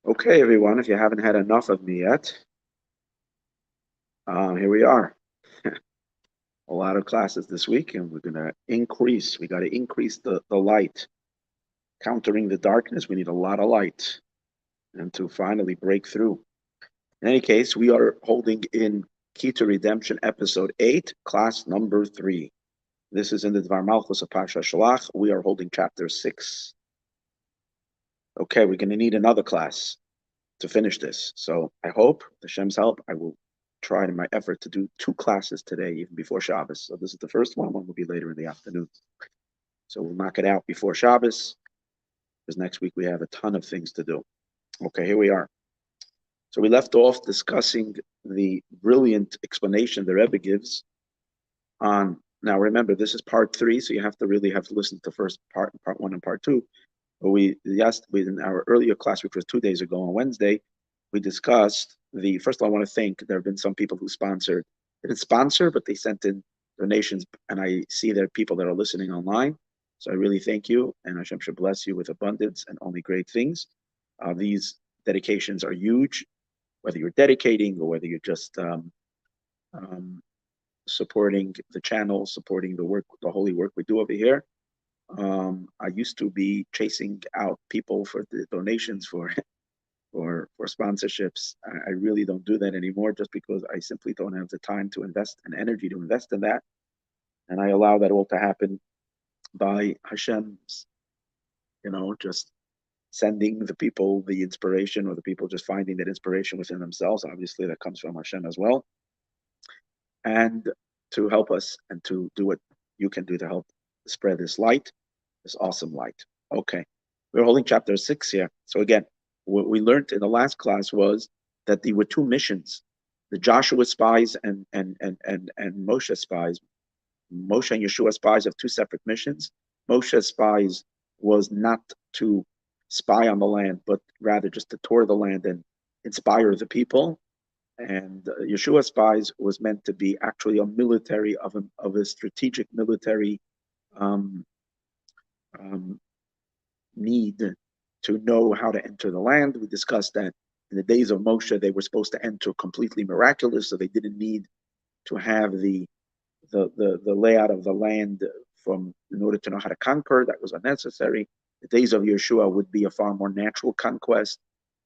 Okay, everyone, if you haven't had enough of me yet, here we are. A lot of classes this week, and we're going to increase. We got to increase the light. Countering the darkness, we need a lot of light and to finally break through. In any case, we are holding in Key to Redemption, Episode 8, class number 3. This is in the Dvar Malchus of Pasha Shlach. We are holding Chapter 6. Okay, we're going to need another class to finish this. So I hope, with Hashem's help, I will try in my effort to do 2 classes today, even before Shabbos. So this is the first one. One will be later in the afternoon. So we'll knock it out before Shabbos, because next week we have a ton of things to do. Okay, here we are. So we left off discussing the brilliant explanation the Rebbe gives on, now remember, this is part 3, so you have to listen to first part 1 and part 2. But in our earlier class, which was 2 days ago on Wednesday, we discussed first of all, I want to thank, there have been some people who didn't sponsor, but they sent in donations, and I see there are people that are listening online. So I really thank you, and Hashem should bless you with abundance and only great things. These dedications are huge, whether you're dedicating or whether you're just supporting the channel, supporting the work, the holy work we do over here. I used to be chasing out people for the donations for sponsorships. I really don't do that anymore, just because I simply don't have the time to invest and energy to invest in that. And I allow that all to happen by Hashem's, just sending the people the inspiration, or the people just finding that inspiration within themselves. Obviously, that comes from Hashem as well. And to help us and to do what you can do to help spread this light, this awesome light. Okay, we're holding chapter 6 here. So again, what we learned in the last class was that there were 2 missions: the Joshua spies and Moshe spies. Moshe and Yeshua spies have 2 separate missions. Moshe's spies was not to spy on the land, but rather just to tour the land and inspire the people. And Yeshua spies was meant to be actually a military of a strategic military need to know how to enter the land. We discussed that in the days of Moshe, they were supposed to enter completely miraculous, so they didn't need to have the layout of the land in order to know how to conquer. That was unnecessary. The days of Yeshua would be a far more natural conquest.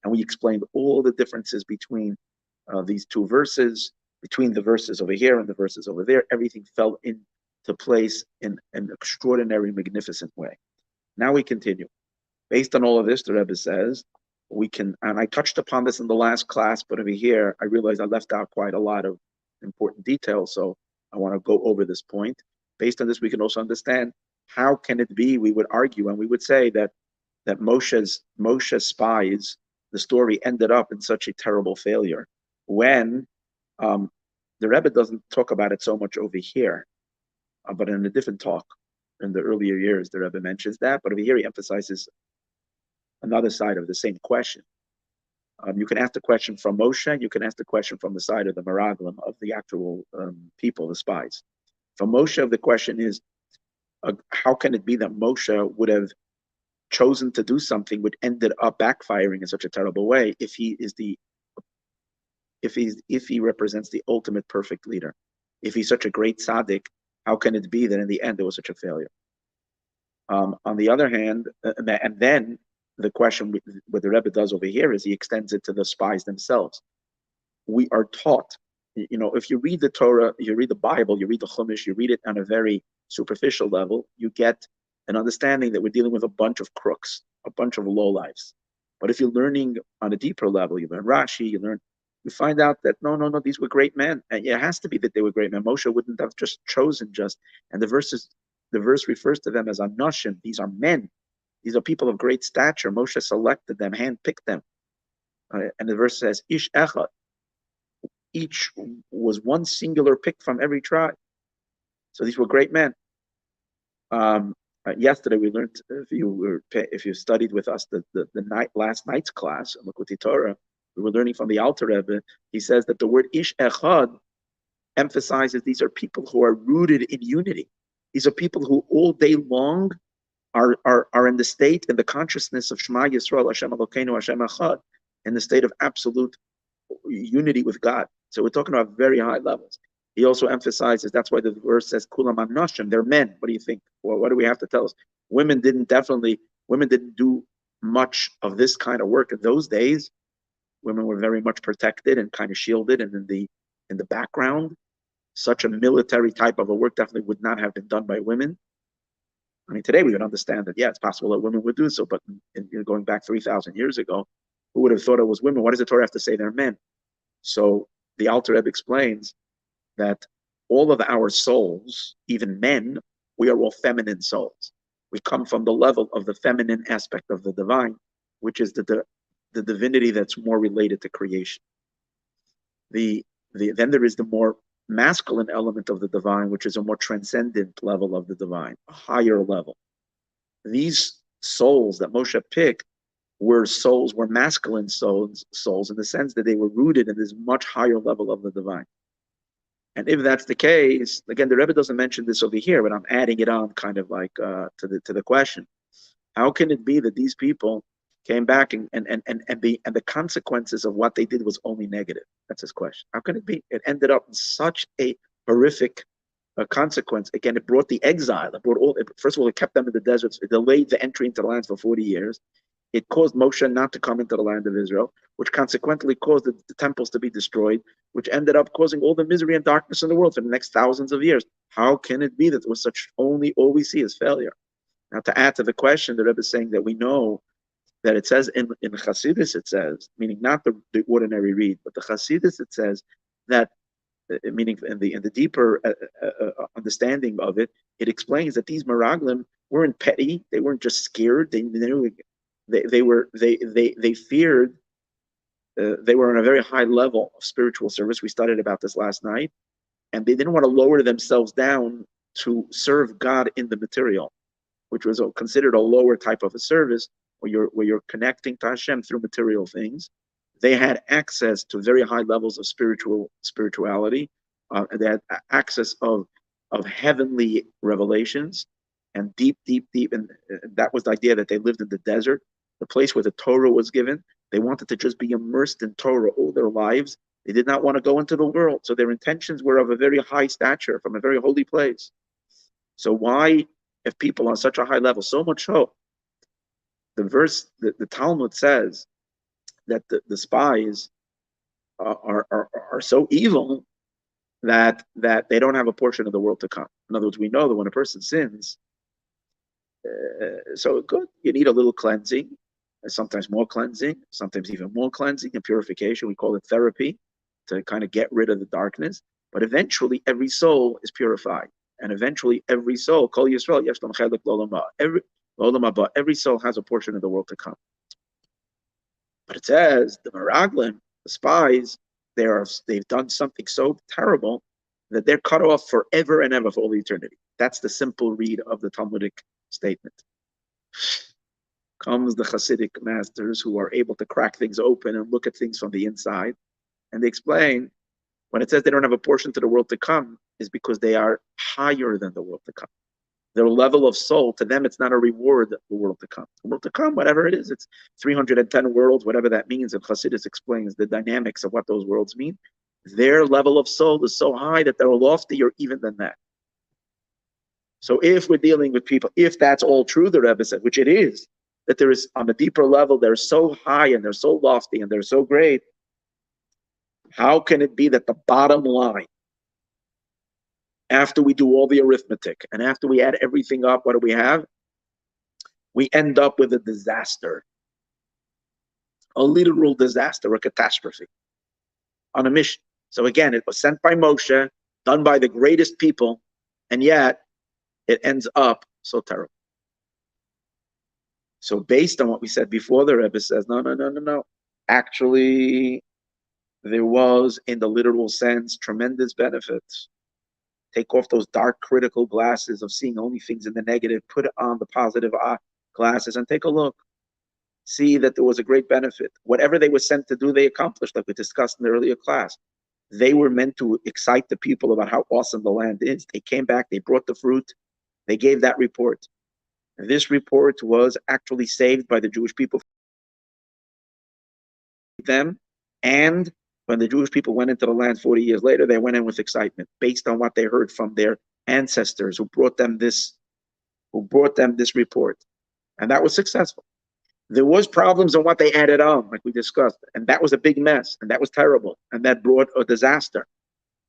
And we explained all the differences between these 2 verses, between the verses over here and the verses over there. Everything fell into place in an extraordinary, magnificent way. Now we continue. Based on all of this, the Rebbe says, we can, and I touched upon this in the last class, but over here, I realized I left out quite a lot of important details, so I want to go over this point. Based on this, we can also understand how can it be, we would argue, and we would say that Moshe's spies, the story ended up in such a terrible failure, when the Rebbe doesn't talk about it so much over here, but in a different talk in the earlier years, the Rebbe mentions that, but over here he emphasizes another side of the same question. You can ask the question from Moshe, you can ask the question from the side of the Meraglim, of the actual people, the spies. From Moshe, the question is, how can it be that Moshe would have chosen to do something which ended up backfiring in such a terrible way if he represents the ultimate perfect leader? If he's such a great tzaddik, how can it be that in the end it was such a failure? On the other hand, and then the question what the Rebbe does over here is he extends it to the spies themselves. We are taught, if you read the Torah, you read the Bible, you read the Chumash, you read it on a very superficial level, you get an understanding that we're dealing with a bunch of crooks, a bunch of lowlifes. But if you're learning on a deeper level, you learn Rashi, you find out that no, these were great men. And it has to be that they were great men. Moshe wouldn't have just chosen and the verse refers to them as anoshim. These are men. These are people of great stature. Moshe selected them, handpicked them. And the verse says, Ish echad. Each was one singular pick from every tribe. So these were great men. Yesterday we learned, if you studied with us last night's class, Likkutei Torah, we were learning from the Alter Rebbe. He says that the word Ish echad emphasizes these are people who are rooted in unity. These are people who all day long are in the state, in the consciousness of Shema Yisrael, Hashem Elokeinu, Hashem Echad. in the state of absolute unity with God. So we're talking about very high levels. He also emphasizes, that's why the verse says, Kulam Anoshim, they're men. What do you think? Well, what do we have to tell us? Women didn't do much of this kind of work in those days. Women were very much protected and kind of shielded, and in the background. Such a military type of a work definitely would not have been done by women. I mean, today we would understand that, yeah, it's possible that women would do so, but going back 3,000 years ago, who would have thought it was women? What does the Torah have to say they're men? So the Alter Rebbe explains that all of our souls, even men, we are all feminine souls. We come from the level of the feminine aspect of the divine, which is the divinity that's more related to creation. Then there is the more masculine element of the divine, which is a more transcendent level of the divine, a higher level. These souls that Moshe picked were masculine souls in the sense that they were rooted in this much higher level of the divine. And if that's the case, again, the Rebbe doesn't mention this over here, but I'm adding it on kind of like to the question. How can it be that these people came back and the consequences of what they did was only negative? That's his question. How can it be? It ended up in such a horrific consequence. Again, it brought the exile. First of all, it kept them in the deserts. It delayed the entry into the lands for 40 years. It caused Moshe not to come into the land of Israel, which consequently caused the temples to be destroyed, which ended up causing all the misery and darkness in the world for the next thousands of years. How can it be that there was such all we see is failure? Now, to add to the question, the Rebbe is saying that we know that it says in Chassidus, it says, meaning not the ordinary read, but the Chassidus, it says that, meaning in the deeper understanding of it, it explains that these Meraglim weren't petty, they weren't just scared, they feared. They were on a very high level of spiritual service. We studied about this last night, and they didn't want to lower themselves down to serve God in the material, which was considered a lower type of a service where you're connecting to Hashem through material things. They had access to very high levels of spirituality. They had access of heavenly revelations and deep, and that was the idea that they lived in the desert, the place where the Torah was given. They wanted to just be immersed in Torah all their lives. They did not want to go into the world. So their intentions were of a very high stature, from a very holy place. So why, if people on such a high level, so much so, the Talmud says that the spies are so evil that they don't have a portion of the world to come. In other words, we know that when a person sins, so good, you need a little cleansing, sometimes more cleansing, sometimes even more cleansing and purification. We call it therapy to kind of get rid of the darkness. But eventually, every soul is purified, and eventually, every soul, Kol Yisrael, Yesh Lam Chelik L'Olam Haba, every soul has a portion of the world to come. But it says the Meraglim, the spies, they've done something so terrible that they're cut off forever and ever for all eternity. That's the simple read of the Talmudic statement. Comes the Hasidic masters who are able to crack things open and look at things from the inside, and they explain when it says they don't have a portion to the world to come is because they are higher than the world to come. Their level of soul, to them, it's not a reward, the world to come. The world to come, whatever it is, it's 310 worlds, whatever that means. And Chassidus explains the dynamics of what those worlds mean. Their level of soul is so high that they're loftier even than that. So if we're dealing with people, if that's all true, the Rebbe said, which it is, that there is on a deeper level, they're so high and they're so lofty and they're so great, how can it be that the bottom line, after we do all the arithmetic and after we add everything up, what do we have? We end up with a disaster, a literal disaster, a catastrophe on a mission. So again, it was sent by Moshe, done by the greatest people, and yet it ends up so terrible. So based on what we said before, the Rebbe says, no. Actually, there was, in the literal sense, tremendous benefits. Take off those dark critical glasses of seeing only things in the negative, put on the positive glasses and take a look. See that there was a great benefit. Whatever they were sent to do, they accomplished, like we discussed in the earlier class. They were meant to excite the people about how awesome the land is. They came back, they brought the fruit, they gave that report. And this report was actually saved by the Jewish people them. And when the Jewish people went into the land 40 years later, they went in with excitement based on what they heard from their ancestors who brought them this report. And that was successful. There was problems on what they added on, like we discussed, and that was a big mess, and that was terrible, and that brought a disaster.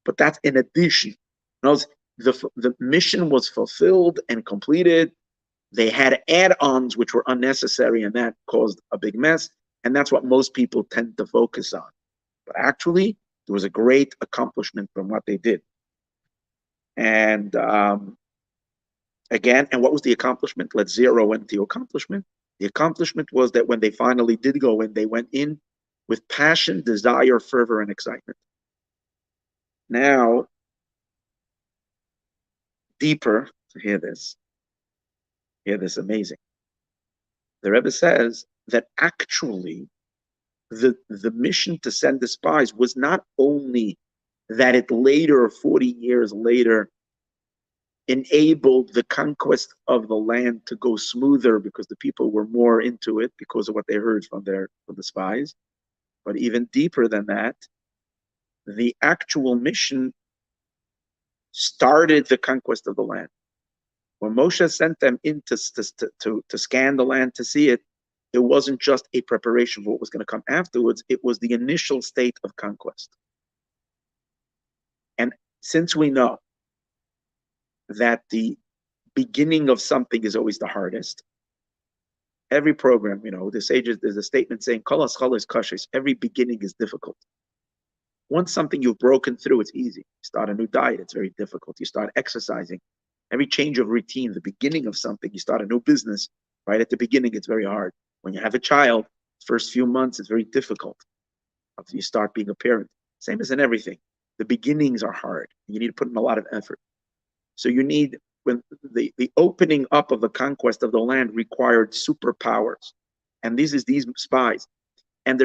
But that's in addition. The mission was fulfilled and completed. They had add-ons which were unnecessary, and that caused a big mess. And that's what most people tend to focus on. But actually, there was a great accomplishment from what they did. And again, and what was the accomplishment? Let's zero into the accomplishment. The accomplishment was that when they finally did go in, they went in with passion, desire, fervor, and excitement. Now, deeper, hear this amazing. The Rebbe says that actually the mission to send the spies was not only that it later, 40 years later, enabled the conquest of the land to go smoother because the people were more into it because of what they heard from the spies. But even deeper than that, the actual mission started the conquest of the land. When Moshe sent them in to scan the land to see it, it wasn't just a preparation for what was going to come afterwards. It was the initial state of conquest. And since we know that the beginning of something is always the hardest, every program, there's a statement saying, Kolas cholas kashes, every beginning is difficult. Once something you've broken through, it's easy. You start a new diet, it's very difficult. You start exercising. Every change of routine, the beginning of something, you start a new business, right at the beginning, it's very hard. When you have a child, first few months, it's very difficult after you start being a parent. Same as in everything. The beginnings are hard. You need to put in a lot of effort. So you need, when the opening up of the conquest of the land required superpowers. And these spies. And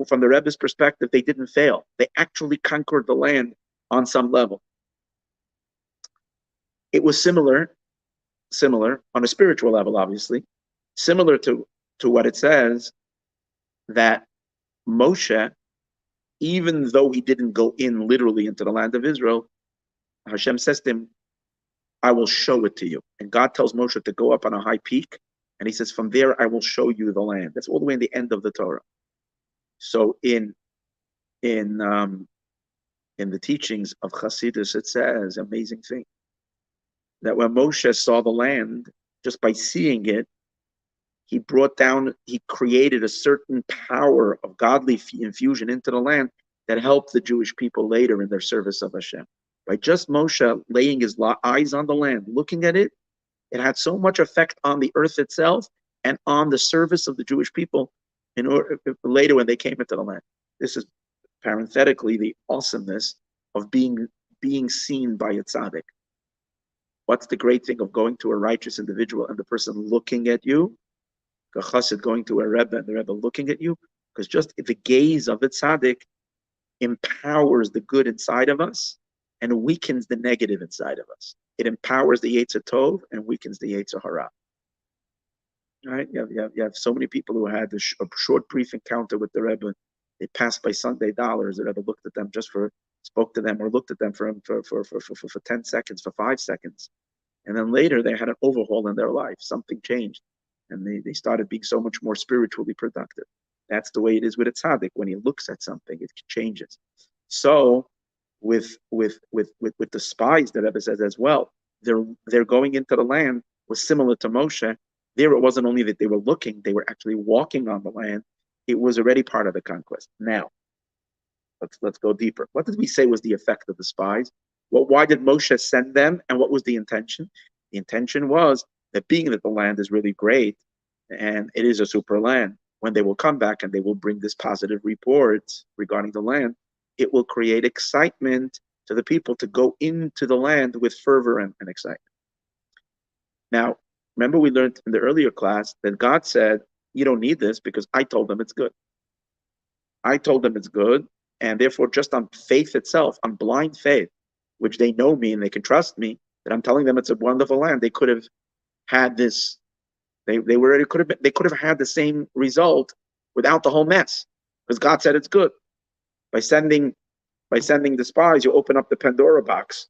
from the Rebbe's perspective, they didn't fail. They actually conquered the land on some level. It was similar on a spiritual level, obviously, similar to what it says that Moshe, even though he didn't go in literally into the land of Israel, Hashem says to him, I will show it to you. And God tells Moshe to go up on a high peak, and he says, from there I will show you the land. That's all the way in the end of the Torah. So in the teachings of Chassidus, it says, amazing thing, that when Moshe saw the land, just by seeing it, he created a certain power of godly infusion into the land that helped the Jewish people later in their service of Hashem. By just Moshe laying his eyes on the land, looking at it, it had so much effect on the earth itself and on the service of the Jewish people later when they came into the land. This is parenthetically the awesomeness of being seen by a tzaddik. What's the great thing of going to a righteous individual and the person looking at you? A chassid going to a rebbe and the rebbe looking at you, because just the gaze of a tzaddik empowers the good inside of us and weakens the negative inside of us. It empowers the Yetzer Tov and weakens the Yetzer Hara. Right? You have so many people who had a short, brief encounter with the rebbe. They passed by Sunday dollars. The rebbe looked at them spoke to them or looked at them for 10 seconds, for 5 seconds. And then later they had an overhaul in their life. Something changed. And they started being so much more spiritually productive. That's the way it is with a tzaddik. When he looks at something, it changes. So with the spies, the Rebbe says as well, they're going into the land was similar to Moshe. There it wasn't only that they were looking, they were actually walking on the land. It was already part of the conquest. Now, let's go deeper. What did we say was the effect of the spies? Well, why did Moshe send them, and what was the intention? The intention was that being that the land is really great and it is a super land, when they will come back and they will bring this positive report regarding the land, it will create excitement to the people to go into the land with fervor and excitement. Now, remember we learned in the earlier class that God said, you don't need this because I told them it's good. I told them it's good, and therefore just on faith itself, on blind faith, which they know me and they can trust me, that I'm telling them it's a wonderful land, they could have had this, they could have had the same result without the whole mess. Because God said it's good. By sending the spies, you open up the Pandora box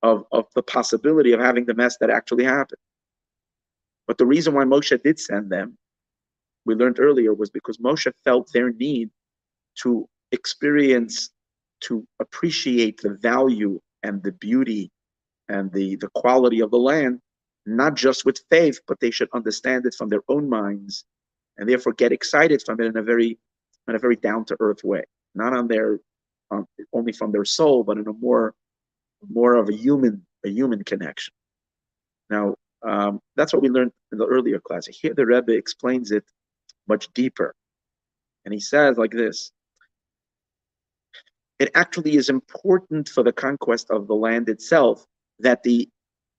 of the possibility of having the mess that actually happened. But the reason why Moshe did send them, we learned earlier, was because Moshe felt their need to experience, to appreciate the value and the beauty and the quality of the land, not just with faith, but they should understand it from their own minds and therefore get excited from it in a very down-to-earth way, not on their only from their soul, but in a more of a human connection. Now, that's what we learned in the earlier class. Here the Rebbe explains it much deeper. And he says like this: it actually is important for the conquest of the land itself that the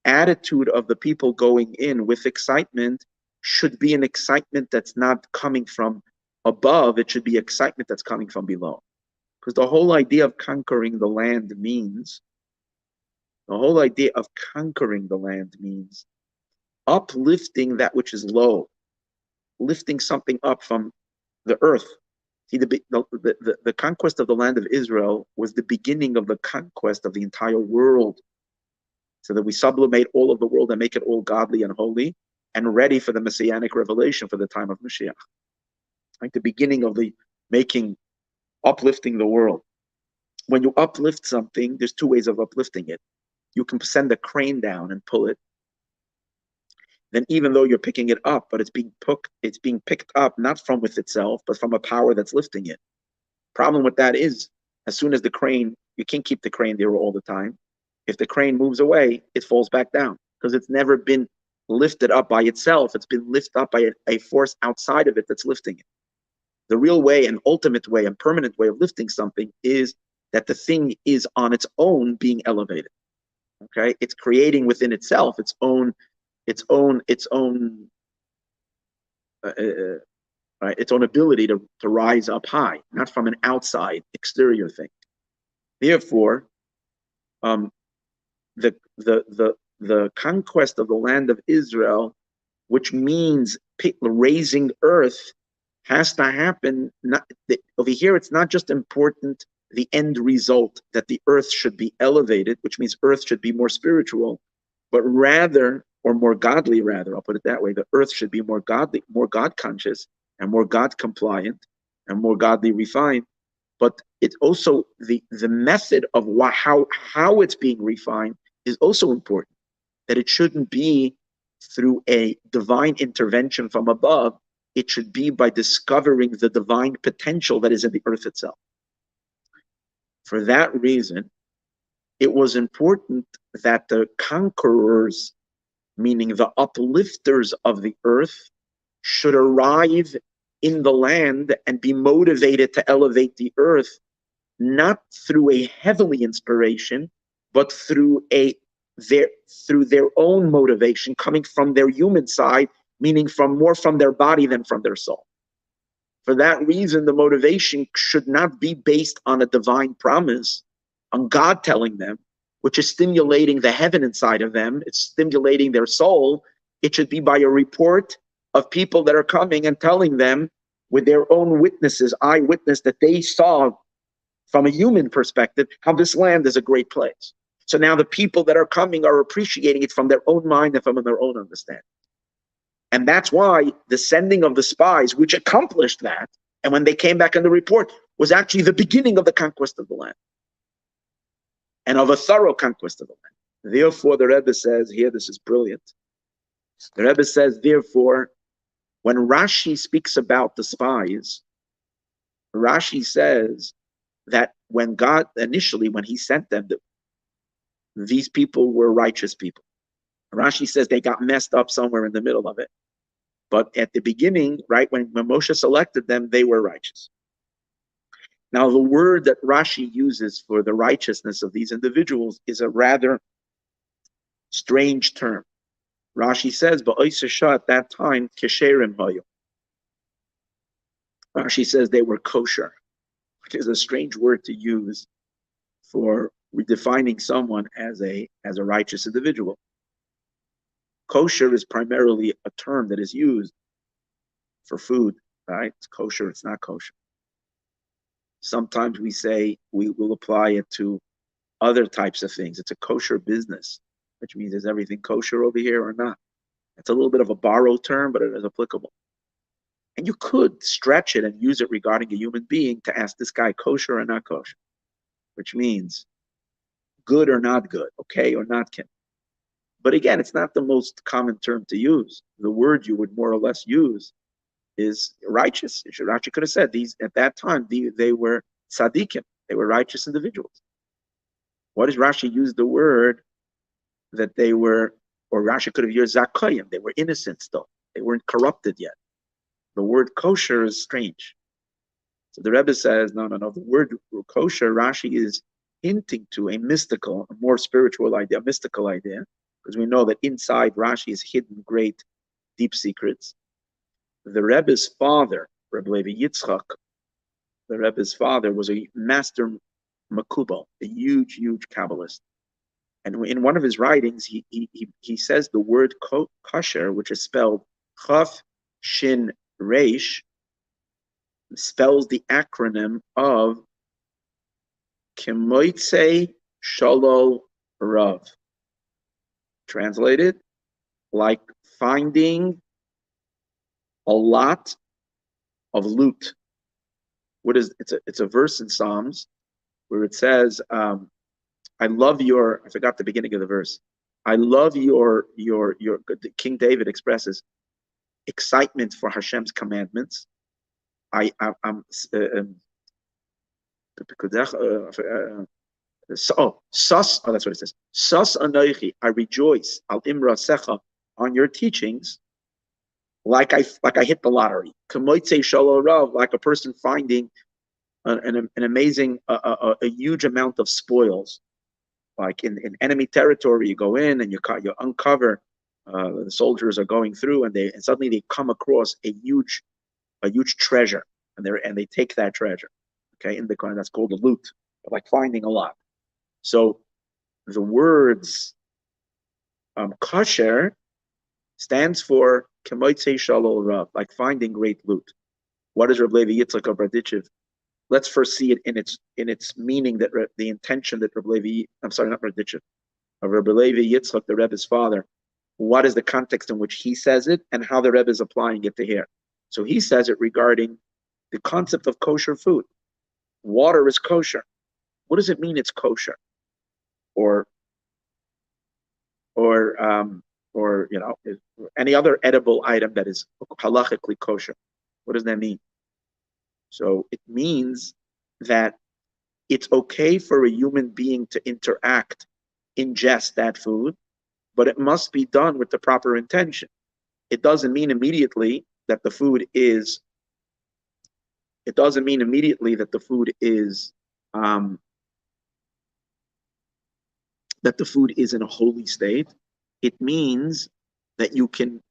attitude of the people going in with excitement should be an excitement that's not coming from above. It should be excitement that's coming from below. Because the whole idea of conquering the land means uplifting that which is low, lifting something up from the earth. See, the conquest of the land of Israel was the beginning of the conquest of the entire world, so that we sublimate all of the world and make it all godly and holy and ready for the messianic revelation for the time of Mashiach. Like the beginning of the uplifting the world. When you uplift something, there's two ways of uplifting it. You can send a crane down and pull it. Then even though you're picking it up, but it's being picked up not from with itself, but from a power that's lifting it. Problem with that is, as soon as the crane, you can't keep the crane there all the time. If the crane moves away, it falls back down because it's never been lifted up by itself. It's been lifted up by a force outside of it that's lifting it. The real way, an ultimate way, and permanent way of lifting something is that the thing is on its own being elevated. Okay, it's creating within itself its own ability to rise up high, not from an outside exterior thing. Therefore, the conquest of the land of Israel, which means raising earth, has to happen. Over here, it's not just important the end result, that the earth should be elevated, which means earth should be more spiritual, but rather, or more godly rather, I'll put it that way, the earth should be more godly, more God conscious, and more God compliant, and more godly refined. But it's also the method of how it's being refined is also important. That it shouldn't be through a divine intervention from above. It should be by discovering the divine potential that is in the earth itself. For that reason, it was important that the conquerors, meaning the uplifters of the earth, should arrive in the land and be motivated to elevate the earth, not through a heavenly inspiration, but through their own motivation coming from their human side, meaning more from their body than from their soul. For that reason, the motivation should not be based on a divine promise, on God telling them, which is stimulating the heaven inside of them. It's stimulating their soul. It should be by a report of people that are coming and telling them with their own witnesses, eyewitness, that they saw from a human perspective how this land is a great place. So now the people that are coming are appreciating it from their own mind and from their own understanding. And that's why the sending of the spies, which accomplished that, and when they came back in the report, was actually the beginning of the conquest of the land, and of a thorough conquest of the land. Therefore, the Rebbe says here, this is brilliant. The Rebbe says, therefore, when Rashi speaks about the spies, Rashi says that when God, initially, when he sent them, these people were righteous people. Rashi says they got messed up somewhere in the middle of it. But at the beginning, right, when Moshe selected them, they were righteous. Now, the word that Rashi uses for the righteousness of these individuals is a rather strange term. Rashi says, "Ba'oisesha at that time, kesherim hayu." Rashi says they were kosher, which is a strange word to use for redefining someone as a righteous individual. Kosher is primarily a term that is used for food, right? It's kosher, it's not kosher. Sometimes we say we will apply it to other types of things. It's a kosher business, which means is everything kosher over here or not? It's a little bit of a borrowed term, but it is applicable. And you could stretch it and use it regarding a human being to ask this guy kosher or not kosher, which means good or not good, okay or not kin. But again, it's not the most common term to use. The word you would more or less use is righteous. Rashi could have said these at that time, they were tzaddikim, they were righteous individuals. What does Rashi use the word that they were, or Rashi could have used zakayim, they were innocent still, they weren't corrupted yet. The word kosher is strange. So the Rebbe says, no. The word kosher, Rashi is hinting to a mystical, a more spiritual idea, a mystical idea, because we know that inside Rashi is hidden great, deep secrets. The Rebbe's father, Rebbe Levi Yitzhak, the Rebbe's father was a master makubal, a huge Kabbalist. And in one of his writings, he says the word kosher, which is spelled chaf shin reish, spells the acronym of Kemoitze Shalol Rav. Translated, like finding a lot of loot. It's a verse in Psalms where it says, I love I forgot the beginning of the verse. I love your King David expresses excitement for Hashem's commandments. That's what it says. Sas anoichi, I rejoice al imra secha, on your teachings, like I hit the lottery. Kamoitze shalo rav, like a person finding an amazing, a huge amount of spoils. Like in enemy territory, you go in and you uncover. The soldiers are going through, and suddenly they come across a huge treasure, and they take that treasure. Okay, in the Quran, that's called a loot, like finding a lot. So the words kosher stands for kemoitze shalol rav, like finding great loot. What is Reb Levi Yitzhak of Raditchev? Let's first see it in its meaning, that the intention that Reb Levi, I'm sorry, not Raditchev, of Reb Levi Yitzhak, the Rebbe's father. What is the context in which he says it, and how the Rebbe is applying it to here? So he says it regarding the concept of kosher food. Water is kosher. What does it mean it's kosher? Or any other edible item that is halachically kosher. What does that mean? So it means that it's okay for a human being to ingest that food, but it must be done with the proper intention. It doesn't mean immediately that the food is in a holy state. It means that you can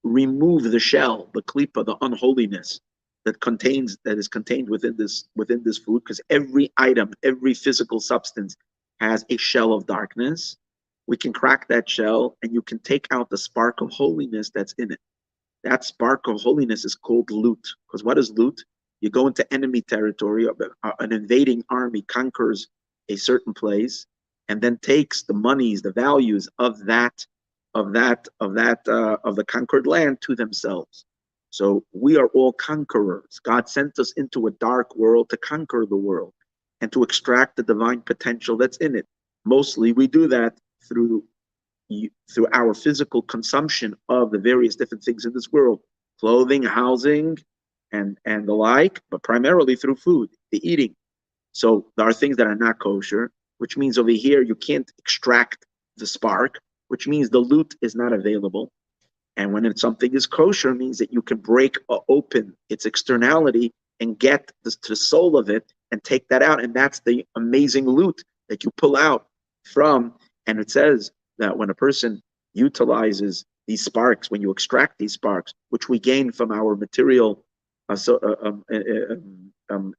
remove the shell, the klipa, the unholiness that is contained within this food, because every item, every physical substance has a shell of darkness. We can crack that shell, and you can take out the spark of holiness that's in it. That spark of holiness is called loot. Because what is loot? You go into enemy territory, an invading army conquers a certain place, and then takes the monies, the values of the conquered land to themselves. So we are all conquerors. God sent us into a dark world to conquer the world and to extract the divine potential that's in it. Mostly we do that through our physical consumption of the various different things in this world, clothing, housing, and the like, but primarily through food, the eating. So there are things that are not kosher, which means over here you can't extract the spark, which means the loot is not available. And when something is kosher, it means that you can break open its externality and get to the soul of it and take that out. And that's the amazing loot that you pull out from. And it says that when a person utilizes these sparks, when you extract these sparks, which we gain from our material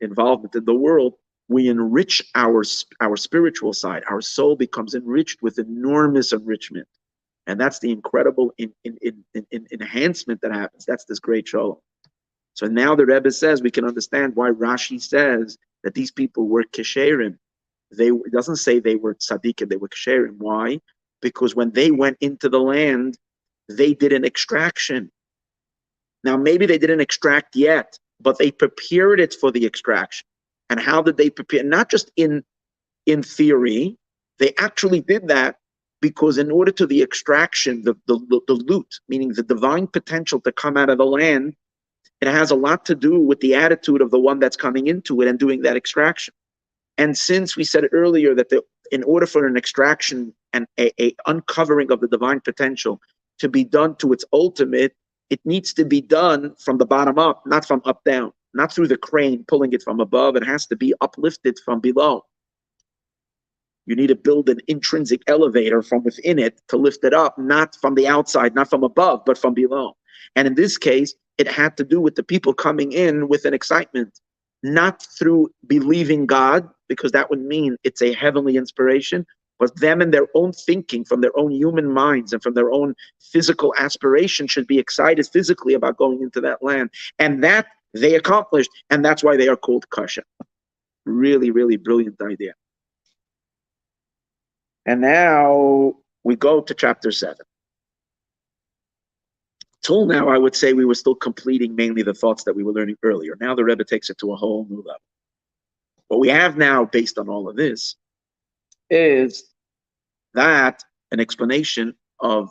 involvement in the world, we enrich our spiritual side. Our soul becomes enriched with enormous enrichment. And that's the incredible enhancement that happens. That's this great shalom. So now the Rebbe says we can understand why Rashi says that these people were kesherim. It doesn't say they were tzaddikim, they were kesherim. Why? Because when they went into the land, they did an extraction. Now, maybe they didn't extract yet, but they prepared it for the extraction. And how did they prepare? Not just in theory, they actually did that because in order to the extraction, the loot, meaning the divine potential to come out of the land, it has a lot to do with the attitude of the one that's coming into it and doing that extraction. And since we said earlier that in order for an extraction and a uncovering of the divine potential to be done to its ultimate, it needs to be done from the bottom up, not from up down, not through the crane pulling it from above. It has to be uplifted from below. You need to build an intrinsic elevator from within it to lift it up, not from the outside, not from above, but from below. And in this case, it had to do with the people coming in with an excitement, not through believing God, because that would mean it's a heavenly inspiration, but them and their own thinking from their own human minds and from their own physical aspiration should be excited physically about going into that land. And that they accomplished, and that's why they are called kosher. Really, really brilliant idea. And now we go to chapter 7. Till now, I would say we were still completing mainly the thoughts that we were learning earlier. Now the Rebbe takes it to a whole new level. What we have now, based on all of this, is that an explanation of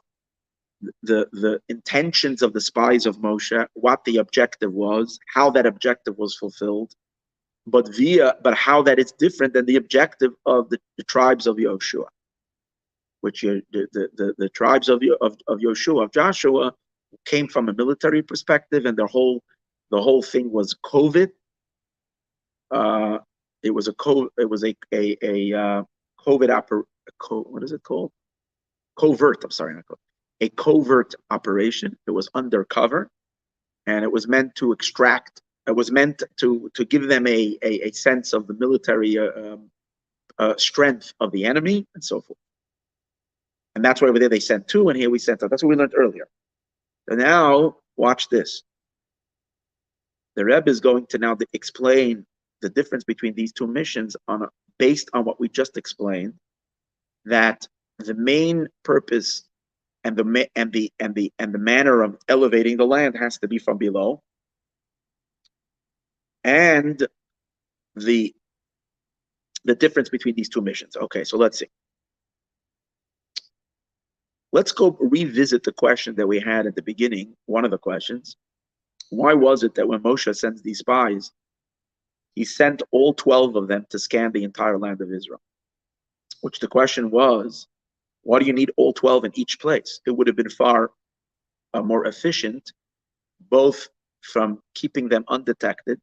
the intentions of the spies of Moshe, what the objective was, how that objective was fulfilled, but how that it's different than the objective of the tribes of Yoshua, which the tribes of Yoshua, of Joshua, came from a military perspective, and the whole thing was COVID. It was a COVID what is it called? Covert. I'm sorry, not covert. A covert operation. It was undercover, and it was meant to extract. It was meant to give them a sense of the military strength of the enemy and so forth. And that's why over there they sent 2, and here we sent out. That's what we learned earlier. So now, watch this. The Rebbe is going to now explain the difference between these 2 missions based on what we just explained. That the main purpose and the manner of elevating the land has to be from below, and the difference between these 2 missions. Okay, so let's see. Let's go revisit the question that we had at the beginning, one of the questions. Why was it that when Moshe sends these spies, he sent all 12 of them to scan the entire land of Israel? Which the question was, why do you need all 12 in each place? It would have been far more efficient, both from keeping them undetected,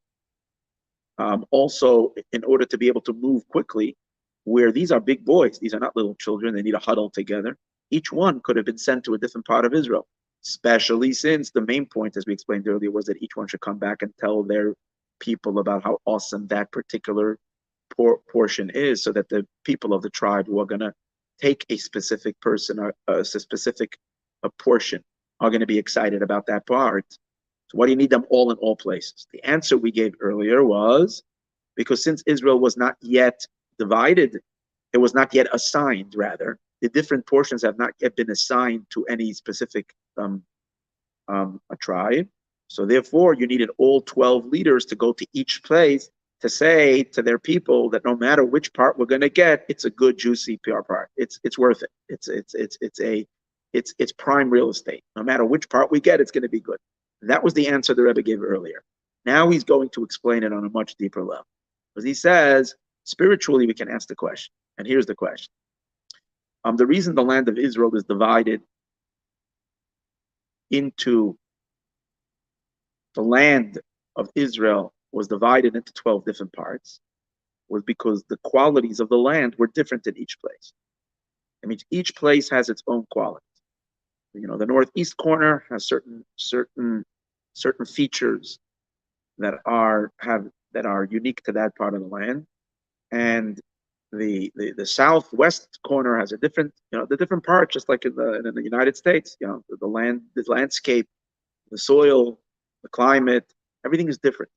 also in order to be able to move quickly, where these are big boys, these are not little children, they need to huddle together. Each one could have been sent to a different part of Israel, especially since the main point, as we explained earlier, was that each one should come back and tell their people about how awesome that particular portion is, so that the people of the tribe who are going to take a specific person or a specific portion are going to be excited about that part. So why do you need them all in all places? The answer we gave earlier was because since Israel was not yet divided, it was not yet assigned, rather, the different portions have not yet been assigned to any specific a tribe. So therefore, you needed all 12 leaders to go to each place to say to their people that no matter which part we're going to get, it's a good, juicy PR part. It's worth it. It's prime real estate. No matter which part we get, it's going to be good. And that was the answer the Rebbe gave earlier. Now he's going to explain it on a much deeper level. Because he says, spiritually, we can ask the question. And here's the question. The reason the land of Israel is divided into the land of Israel was divided into 12 different parts was because the qualities of the land were different in each place. It means each place has its own qualities. You know, the northeast corner has certain features that are unique to that part of the land, and the southwest corner has a different, the different part, just like in the United States, the landscape, the soil, the climate, Everything is different.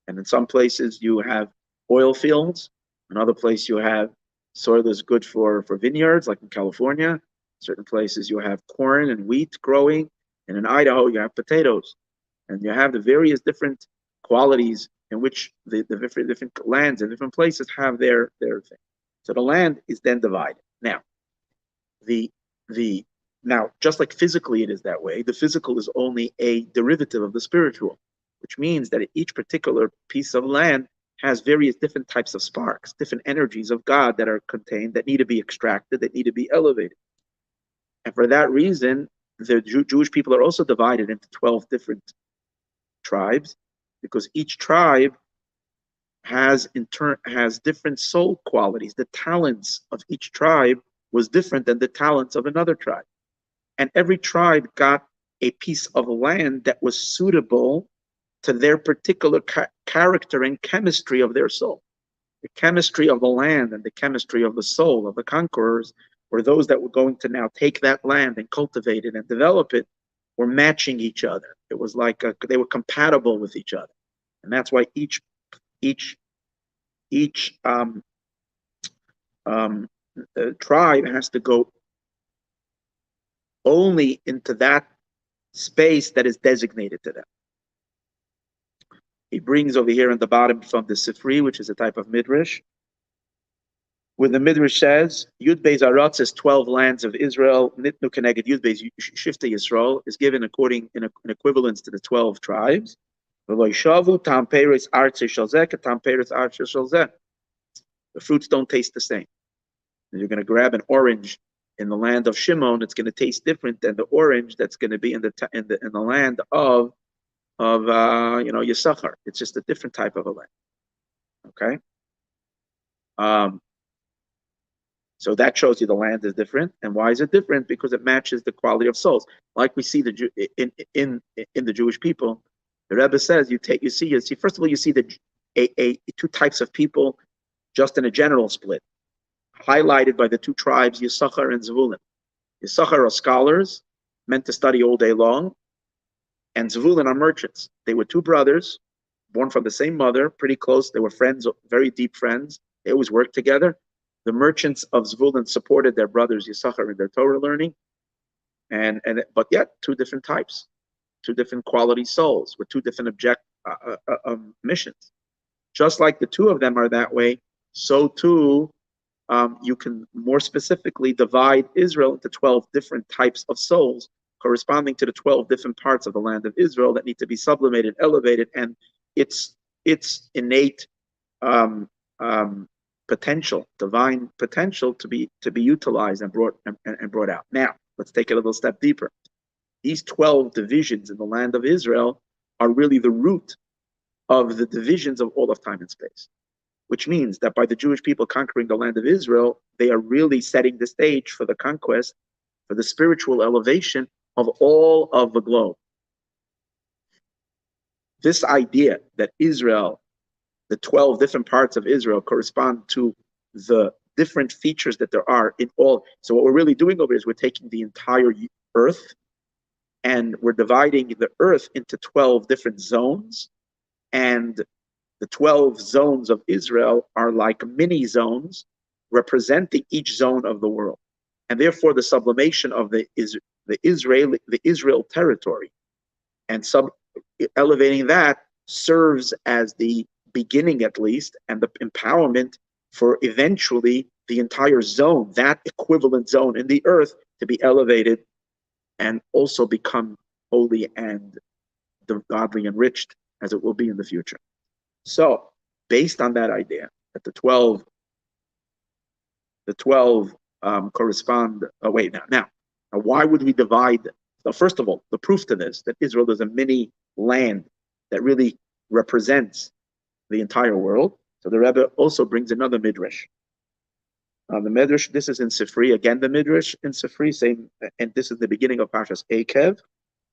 And in some places you have oil fields. In other places you have soil that's good for vineyards, like in California. Certain places you have corn and wheat growing. And in Idaho you have potatoes. And you have the various different qualities in which the different lands and different places have their thing. So the land is then divided. Now, now, just like physically it is that way, the physical is only a derivative of the spiritual, which means that each particular piece of land has various different types of sparks, different energies of God that are contained, that need to be extracted, that need to be elevated. And for that reason, the Jewish people are also divided into 12 different tribes, because each tribe has different soul qualities. The talents of each tribe was different than the talents of another tribe. And every tribe got a piece of land that was suitable to their particular character and chemistry of their soul. The chemistry of the land and the chemistry of the soul of the conquerors were those that were going to now take that land and cultivate it and develop it, were matching each other. It was like they were compatible with each other. And that's why each tribe has to go only into that space that is designated to them. He brings over here on the bottom from the Sifri, which is a type of midrash, where the midrash says, Yud Beis Aratz is 12 lands of Israel, Nitnu Keneged Yud Beis Shifta Yisrael, is given according in equivalence to the 12 tribes. The fruits don't taste the same. You're going to grab an orange in the land of Shimon, it's going to taste different than the orange that's going to be in the land of Yisachar. It's just a different type of a land. Okay. So that shows you the land is different. And why is it different? Because it matches the quality of souls. Like we see in the Jewish people, the Rebbe says you see first of all you see the two types of people just in a general split, highlighted by the two tribes Yisachar and Zvulun. Yisachar are scholars meant to study all day long, and Zvulun are merchants. They were two brothers, born from the same mother, pretty close. They were friends, very deep friends. They always worked together. The merchants of Zvulun supported their brothers Yisachar in their Torah learning, but yet two different types, two different quality souls with two different missions. Just like the two of them are that way, so too you can more specifically divide Israel into 12 different types of souls corresponding to the 12 different parts of the land of Israel that need to be sublimated, elevated, and its innate potential, divine potential to be utilized and brought out. Now, let's take it a little step deeper. These 12 divisions in the land of Israel are really the root of the divisions of all of time and space, which means that by the Jewish people conquering the land of Israel, they are really setting the stage for the conquest, for the spiritual elevation of all of the globe. This idea that Israel, the 12 different parts of Israel, correspond to the different features that there are in all. So what we're really doing over here is we're taking the entire earth and we're dividing the earth into 12 different zones. And the 12 zones of Israel are like mini zones representing each zone of the world. And therefore the sublimation of the Israel territory and elevating that serves as the beginning, at least, and the empowerment for eventually the entire zone, that equivalent zone in the earth, to be elevated and also become holy and godly enriched as it will be in the future. So, based on that idea, that the 12 correspond. Now, why would we divide? So, first of all, the proof to this that Israel is a mini land that really represents the entire world. So the Rebbe also brings another midrash. The midrash, this is in Sifri, again the midrash in Sifri, same, and this is the beginning of Parshas Ekev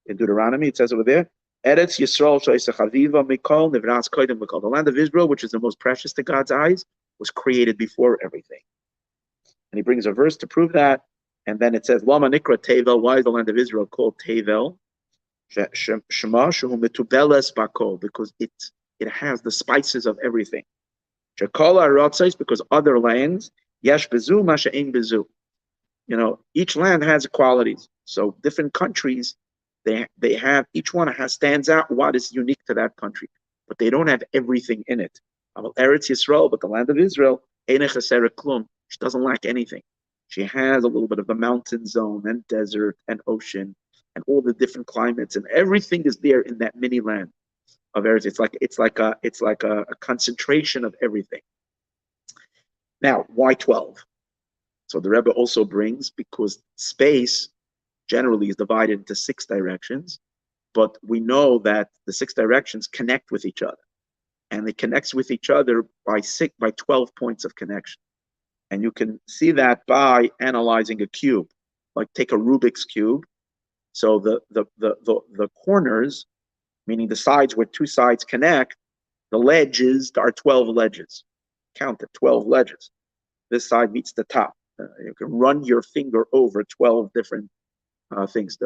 in Deuteronomy. It says over there, Eretz Yisrael Shoisachaviva Mikol Nivras Koidim Mikol. The land of Israel, which is the most precious to God's eyes, was created before everything. And he brings a verse to prove that. And then it says, Lama Nikra Tevel. Why is the land of Israel called Tevel? Shema shehu metubeles bakol, because it has the spices of everything. Shekol ha'rotzos, because other lands, yesh bezu ma she'ein bezu. Each land has qualities. So different countries, they have, each one stands out what is unique to that country, but they don't have everything in it. Eretz Yisrael, but the land of Israel, einech cheseret klum, she doesn't lack anything. She has a little bit of the mountain zone and desert and ocean and all the different climates, and everything is there in that mini land of Eretz. It's like a concentration of everything. Now, why 12? So the Rebbe also brings, because space generally is divided into 6 directions, but we know that the 6 directions connect with each other, and they connect with each other by 12 points of connection. And you can see that by analyzing a cube, like take a Rubik's cube. So the corners, meaning the sides where 2 sides connect, the ledges are 12 ledges. Count it, 12 ledges. This side meets the top. You can run your finger over 12 different things.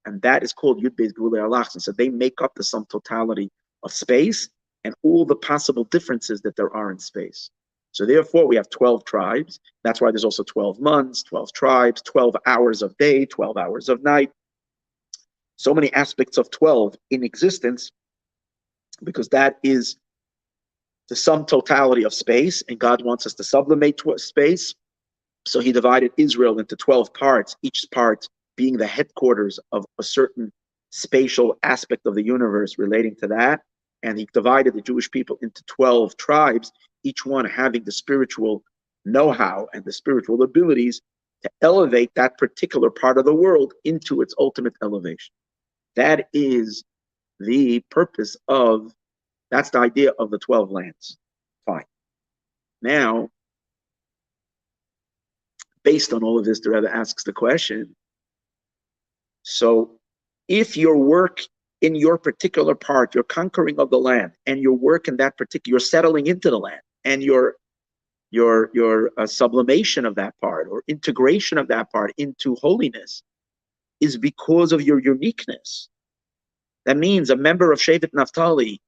And that is called Yud Beis Gvulei Alachsin. So they make up the sum totality of space and all the possible differences that there are in space. So therefore, we have 12 tribes. That's why there's also 12 months, 12 tribes, 12 hours of day, 12 hours of night. So many aspects of 12 in existence, because that is the sum totality of space, and God wants us to sublimate space. So he divided Israel into 12 parts, each part being the headquarters of a certain spatial aspect of the universe relating to that. And he divided the Jewish people into 12 tribes, each one having the spiritual know-how and the spiritual abilities to elevate that particular part of the world into its ultimate elevation. That is the purpose of, that's the idea of the 12 lands. Fine. Now, based on all of this, the Rebbe asks the question, so if your work in your particular part, your conquering of the land, and your work in that particular, you're settling into the land, and your sublimation of that part, or integration of that part into holiness, is because of your uniqueness. That means a member of Shevet Naphtali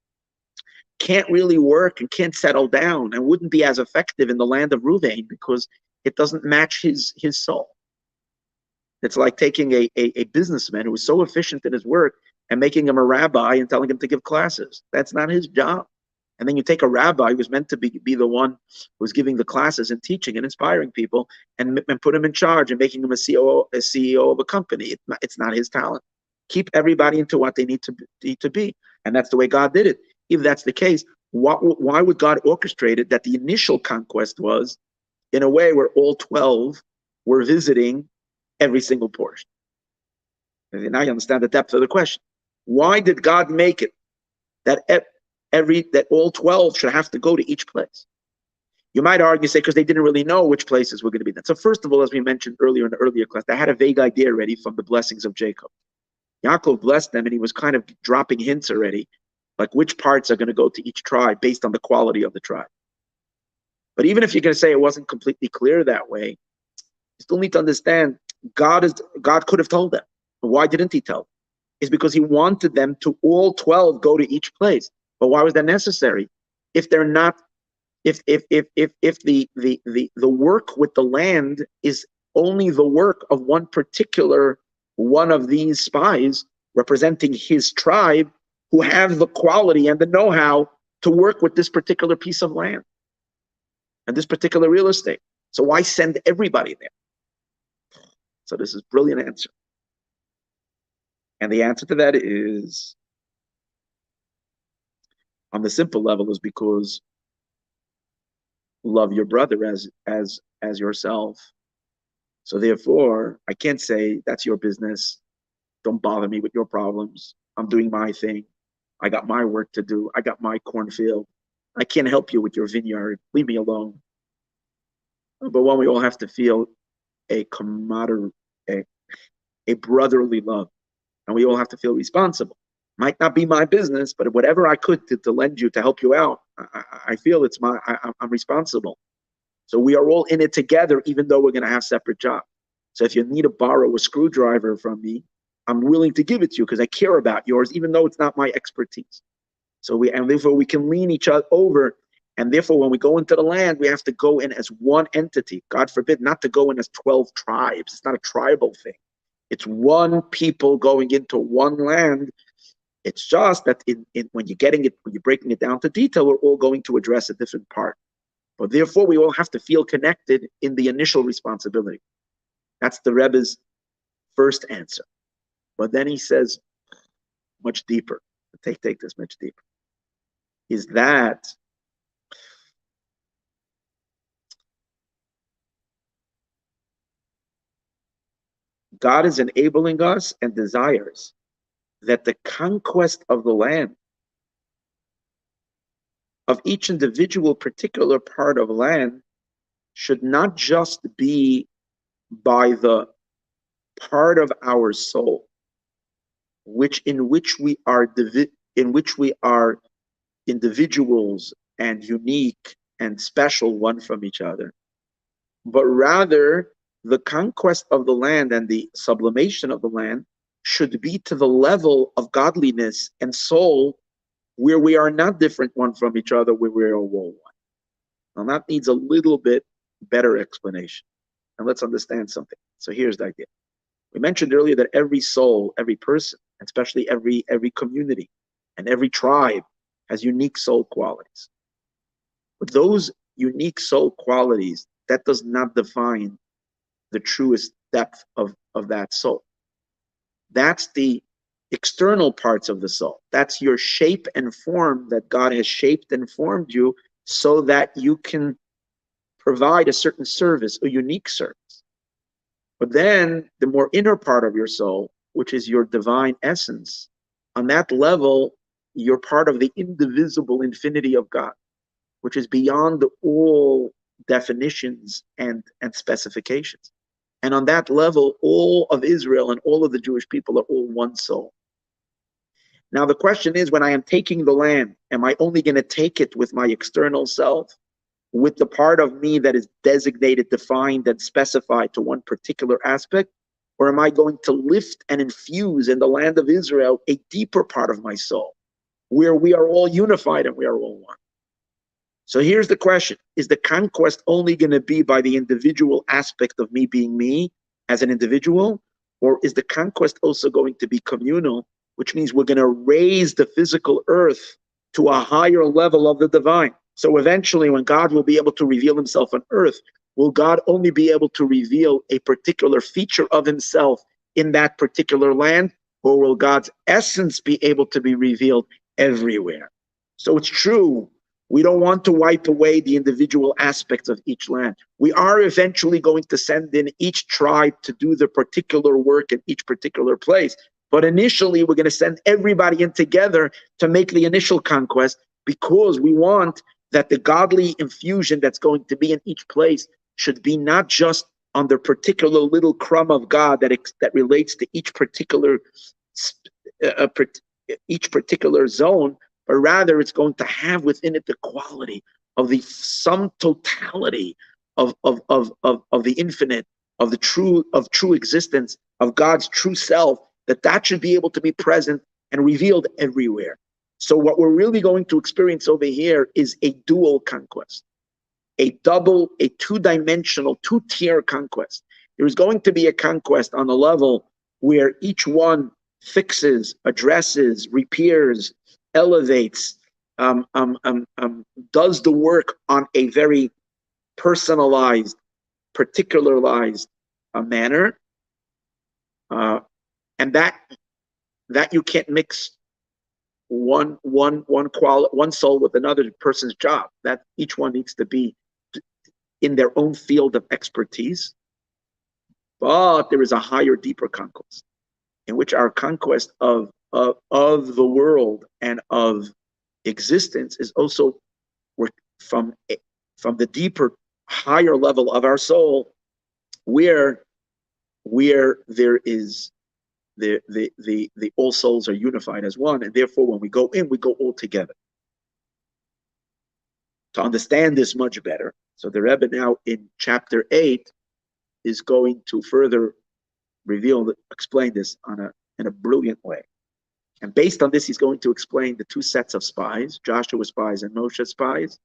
can't really work and can't settle down and wouldn't be as effective in the land of Ruvain because it doesn't match his soul. It's like taking a businessman who is so efficient in his work and making him a rabbi and telling him to give classes. That's not his job. And then you take a rabbi who's meant to be the one who's giving the classes and teaching and inspiring people and put him in charge and making him a CEO of a company. It's not his talent. Keep everybody into what they need to be. And that's the way God did it. If that's the case, why would God orchestrate it that the initial conquest was in a way where all 12 were visiting every single portion? And now you understand the depth of the question. Why did God make it that that all 12 should have to go to each place? You might argue, say, because they didn't really know which places were going to be there. So first of all, as we mentioned earlier in the earlier class, they had a vague idea already from the blessings of Jacob. Yaakov blessed them, and he was kind of dropping hints already, like which parts are going to go to each tribe based on the quality of the tribe. But even if you're going to say it wasn't completely clear that way, you still need to understand God could have told them. But why didn't he tell them? It's because he wanted them to all 12 go to each place. But why was that necessary? If they're not, if the work with the land is only the work of one of these spies representing his tribe who have the quality and the know-how to work with this particular piece of land and this particular real estate. So why send everybody there? So this is a brilliant answer. And the answer to that is, on the simple level, is because love your brother as yourself. So therefore, I can't say that's your business. Don't bother me with your problems. I'm doing my thing. I got my work to do. I got my cornfield. I can't help you with your vineyard. Leave me alone. But when we all have to feel a camaraderie, a brotherly love, and we all have to feel responsible. Might not be my business, but whatever I could to lend you, to help you out, I feel I'm responsible. So we are all in it together, even though we're going to have separate jobs. So if you need to borrow a screwdriver from me, I'm willing to give it to you because I care about yours, even though it's not my expertise. And therefore we can lean each other over. And therefore, when we go into the land, we have to go in as one entity. God forbid not to go in as 12 tribes. It's not a tribal thing. It's one people going into one land. It's just that when you're breaking it down to detail, we're all going to address a different part. But therefore, we all have to feel connected in the initial responsibility. That's the Rebbe's first answer. But then he says, much deeper. Take this much deeper. Is that God is enabling us and desires that the conquest of the land, of each individual particular part of land, should not just be by the part of our soul, in which we are individuals and unique and special one from each other, but rather the conquest of the land and the sublimation of the land should be to the level of godliness and soul where we are not different one from each other, where we are all one. Now that needs a little bit better explanation. And let's understand something. So here's the idea. We mentioned earlier that every soul, every person, especially every community and every tribe has unique soul qualities. But those unique soul qualities, that does not define the truest depth of that soul. That's the external parts of the soul. That's your shape and form that God has shaped and formed you so that you can provide a certain service, a unique service. But then the more inner part of your soul, which is your divine essence, on that level, you're part of the indivisible infinity of God, which is beyond all definitions and specifications. And on that level, all of Israel and all of the Jewish people are all one soul. Now the question is, when I am taking the land, am I only going to take it with my external self, with the part of me that is designated, defined, and specified to one particular aspect? Or am I going to lift and infuse in the land of Israel a deeper part of my soul, where we are all unified and we are all one? So here's the question. Is the conquest only going to be by the individual aspect of me being me as an individual? Or is the conquest also going to be communal, which means we're going to raise the physical earth to a higher level of the divine? So eventually, when God will be able to reveal himself on earth, will God only be able to reveal a particular feature of himself in that particular land? Or will God's essence be able to be revealed everywhere? So it's true, we don't want to wipe away the individual aspects of each land. We are eventually going to send in each tribe to do the particular work in each particular place. But initially, we're going to send everybody in together to make the initial conquest, because we want that the godly infusion that's going to be in each place should be not just on the particular little crumb of God that relates to each particular zone, but rather it's going to have within it the quality of the sum totality of the infinite, of true existence, of God's true self, that should be able to be present and revealed everywhere. So what we're really going to experience over here is a dual conquest, a two-dimensional, two-tier conquest. There is going to be a conquest on a level where each one fixes, addresses, repairs, elevates, does the work on a very personalized, particularized manner, and that you can't mix one soul with another person's job. That each one needs to be in their own field of expertise. But there is a higher, deeper conquest, in which our conquest of the world and of existence is also from the deeper, higher level of our soul, where there is the all souls are unified as one, and therefore when we go in, we go all together. To understand this much better, so the Rebbe now in chapter 8 is going to further explain this in a brilliant way. And based on this, he's going to explain the two sets of spies, Joshua's spies and Moshe's spies,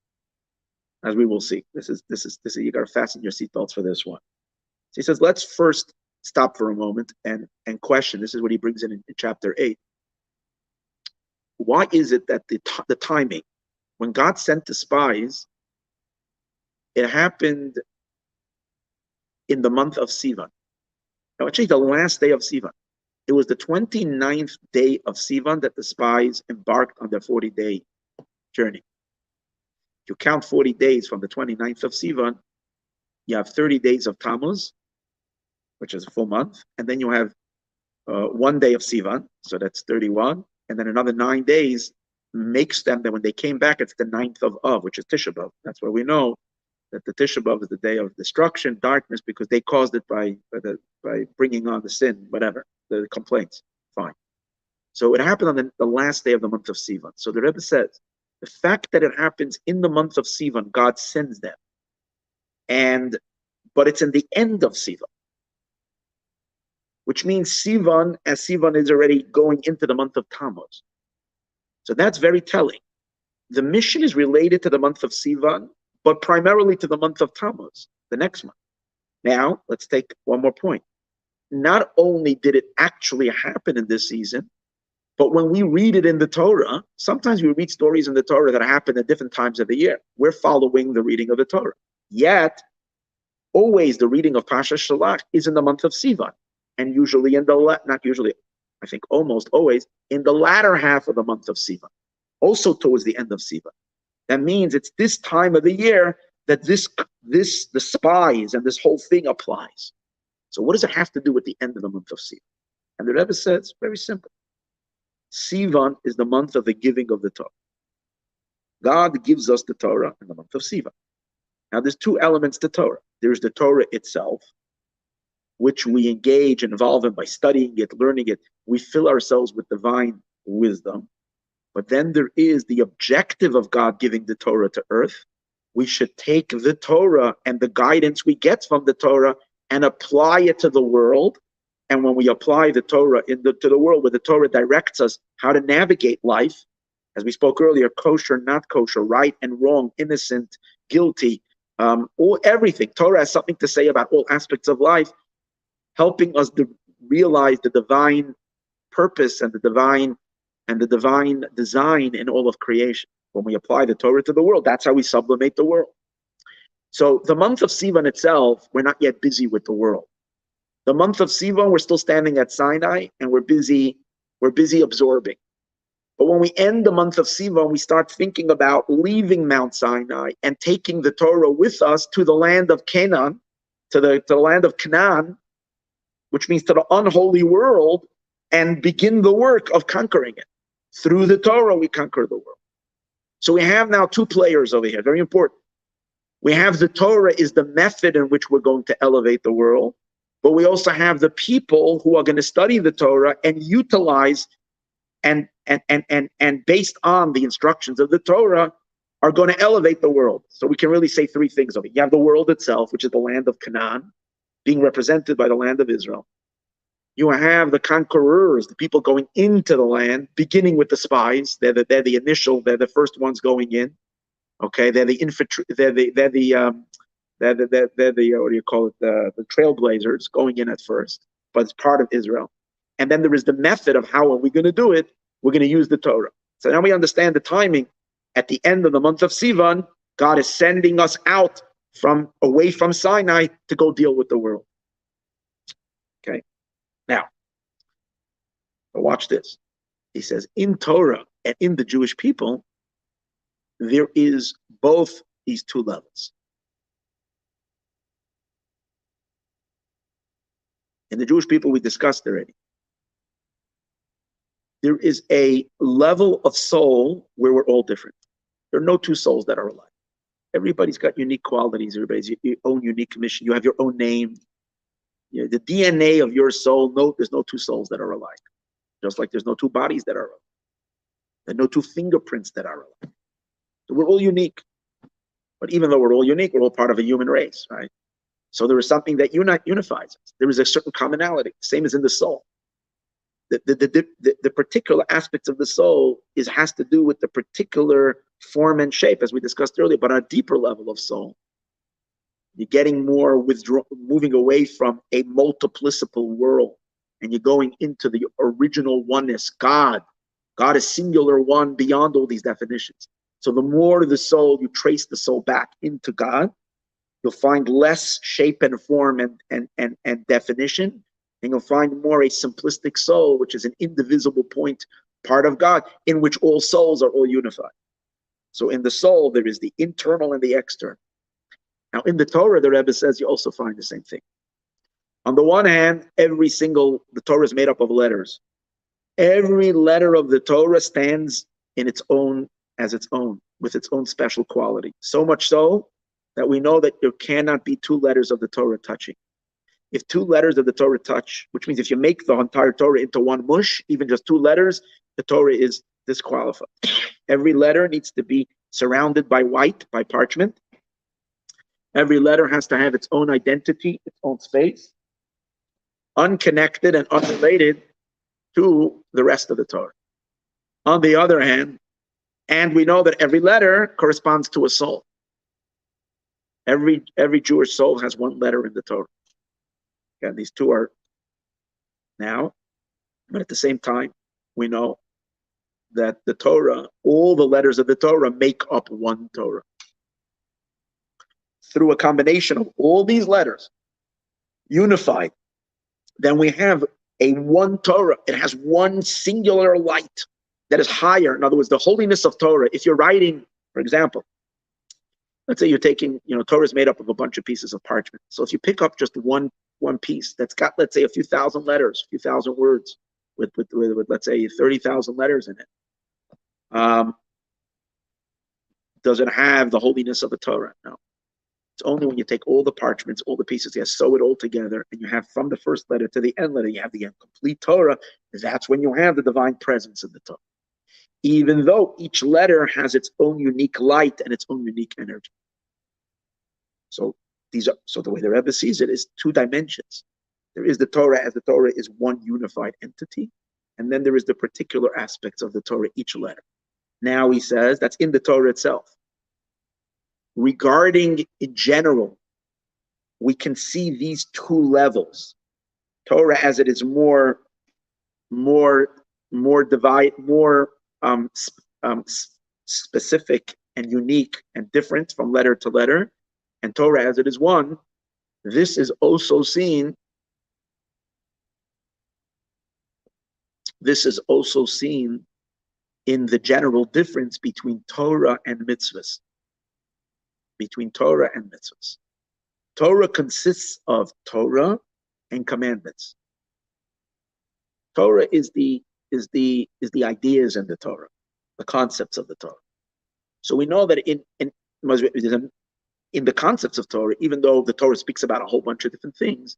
as we will see. This is you got to fasten your seatbelts for this one. So he says, let's first stop for a moment and question. This is what he brings in chapter 8. Why is it that the timing, when God sent the spies, it happened in the month of Sivan? Now, actually, the last day of Sivan. It was the 29th day of Sivan that the spies embarked on their 40-day journey. If you count 40 days from the 29th of Sivan, you have 30 days of Tammuz, which is a full month, and then you have 1 day of Sivan, so that's 31, and then another 9 days makes them that when they came back, it's the 9th of Av, which is Tisha B'Av. That's where we know that the Tisha B'Av is the day of destruction, darkness, because they caused it by bringing on the sin, whatever, the complaints. Fine. So it happened on the last day of the month of Sivan. So the Rebbe says, the fact that it happens in the month of Sivan, God sends them, but it's in the end of Sivan, which means Sivan, as Sivan is already going into the month of Tammuz. So that's very telling. The mission is related to the month of Sivan, but primarily to the month of Tammuz, the next month. Now, let's take one more point. Not only did it actually happen in this season, but when we read it in the Torah, sometimes we read stories in the Torah that happen at different times of the year. We're following the reading of the Torah. Yet, always the reading of Pasha Shlach is in the month of Sivan. And usually not usually, I think almost always, in the latter half of the month of Sivan. Also towards the end of Sivan. That means it's this time of the year that the spies and this whole thing applies. So what does it have to do with the end of the month of Sivan? And the Rebbe says, very simple. Sivan is the month of the giving of the Torah. God gives us the Torah in the month of Sivan. Now there's two elements to Torah. There's the Torah itself, which we engage and involve in by studying it, learning it. We fill ourselves with divine wisdom. But then there is the objective of God giving the Torah to earth. We should take the Torah and the guidance we get from the Torah and apply it to the world. And when we apply the Torah to the world, where the Torah directs us how to navigate life, as we spoke earlier, kosher, not kosher, right and wrong, innocent, guilty, everything. Torah has something to say about all aspects of life, helping us to realize the divine purpose and the divine design in all of creation. When we apply the Torah to the world, that's how we sublimate the world. So the month of Sivan itself, we're not yet busy with the world. The month of Sivan, we're still standing at Sinai and we're busy absorbing. But when we end the month of Sivan, we start thinking about leaving Mount Sinai and taking the Torah with us to the land of Canaan, to the land of Canaan, which means to the unholy world, and begin the work of conquering it. Through the Torah, we conquer the world. So we have now two players over here, very important. We have the Torah is the method in which we're going to elevate the world, but we also have the people who are going to study the Torah and utilize and based on the instructions of the Torah are going to elevate the world. So we can really say three things of it. You have the world itself, which is the land of Canaan, being represented by the land of Israel. You have the conquerors, the people going into the land, beginning with the spies. They're the first ones going in. Okay, they're the infantry. They're the what do you call it? The trailblazers going in at first, but it's part of Israel. And then there is the method of how are we going to do it? We're going to use the Torah. So now we understand the timing. At the end of the month of Sivan, God is sending us out away from Sinai to go deal with the world. Okay. Now, watch this. He says, in Torah and in the Jewish people, there is both these two levels. In the Jewish people, we discussed already. There is a level of soul where we're all different. There are no two souls that are alike. Everybody's got unique qualities. Everybody's your own unique mission. You have your own name. You know, the DNA of your soul, there's no two souls that are alike. Just like there's no two bodies that are alike. There are no two fingerprints that are alike. So we're all unique. But even though we're all unique, we're all part of a human race, right? So there is something that unifies us. There is a certain commonality, same as in the soul. the particular aspects of the soul has to do with the particular form and shape, as we discussed earlier, but on a deeper level of soul. You're getting more moving away from a multipliciple world, and you're going into the original oneness. God is singular one beyond all these definitions. So the more the soul, you trace the soul back into God, you'll find less shape and form and definition, and you'll find more a simplistic soul, which is an indivisible point, part of God, in which all souls are all unified. So in the soul, there is the internal and the external. Now, in the Torah, the Rebbe says you also find the same thing. On the one hand, the Torah is made up of letters. Every letter of the Torah stands in its own, with its own special quality. So much so that we know that there cannot be two letters of the Torah touching. If two letters of the Torah touch, which means if you make the entire Torah into one mush, even just two letters, the Torah is disqualified. Every letter needs to be surrounded by white, by parchment. Every letter has to have its own identity, its own space, unconnected and unrelated to the rest of the Torah. On the other hand, and we know that every letter corresponds to a soul. Every Jewish soul has one letter in the Torah. And these two are now, but at the same time, we know that the Torah, all the letters of the Torah make up one Torah. Through a combination of all these letters, unified, then we have a one Torah. It has one singular light that is higher. In other words, the holiness of Torah. If you're writing, for example, let's say you're taking, Torah is made up of a bunch of pieces of parchment. So if you pick up just one piece that's got, let's say, a few thousand letters, a few thousand words, with let's say 30,000 letters in it, does it have the holiness of the Torah? No. It's only when you take all the parchments, all the pieces, you sew it all together, and you have from the first letter to the end letter, you have the complete Torah. That's when you have the divine presence of the Torah. Even though each letter has its own unique light and its own unique energy. So the way the Rebbe sees it is two dimensions. There is the Torah, as the Torah is one unified entity, and then there is the particular aspects of the Torah, each letter. Now he says that's in the Torah itself. Regarding in general, we can see these two levels. Torah, as it is more specific and unique and different from letter to letter, and Torah, as it is one. This is also seen. This is also seen in the general difference between Torah and mitzvahs. Between Torah and mitzvahs. Torah consists of Torah and commandments. Torah is the ideas in the Torah, the concepts of the Torah. So we know that in the concepts of Torah, even though the Torah speaks about a whole bunch of different things,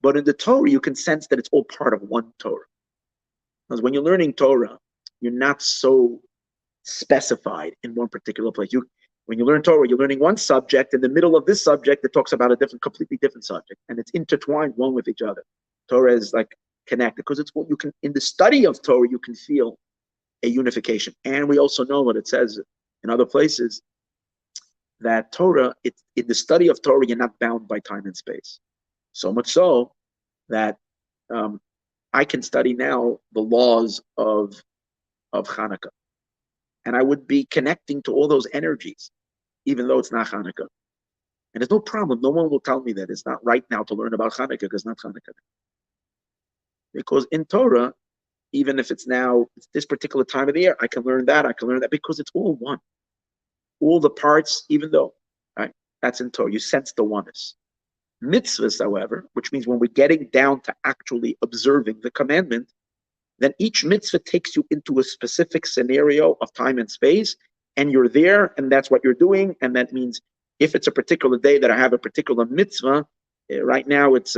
but in the Torah you can sense that it's all part of one Torah. Because when you're learning Torah, you're not so specified in one particular place. When you learn Torah, you're learning one subject. In the middle of this subject, it talks about a completely different subject, and it's intertwined one with each other. Torah is like connected because it's what you can. In the study of Torah, you can feel a unification, and we also know what it says in other places that Torah, in the study of Torah, you're not bound by time and space. So much so that I can study now the laws of Hanukkah, and I would be connecting to all those energies, even though it's not Hanukkah. And there's no problem. No one will tell me that it's not right now to learn about Hanukkah because it's not Hanukkah. Because in Torah, even if it's this particular time of the year, I can learn that because it's all one. All the parts, even though, right? That's in Torah. You sense the oneness. Mitzvahs, however, which means when we're getting down to actually observing the commandment, then each mitzvah takes you into a specific scenario of time and space, and you're there, and that's what you're doing. And that means if it's a particular day that I have a particular mitzvah, right now it's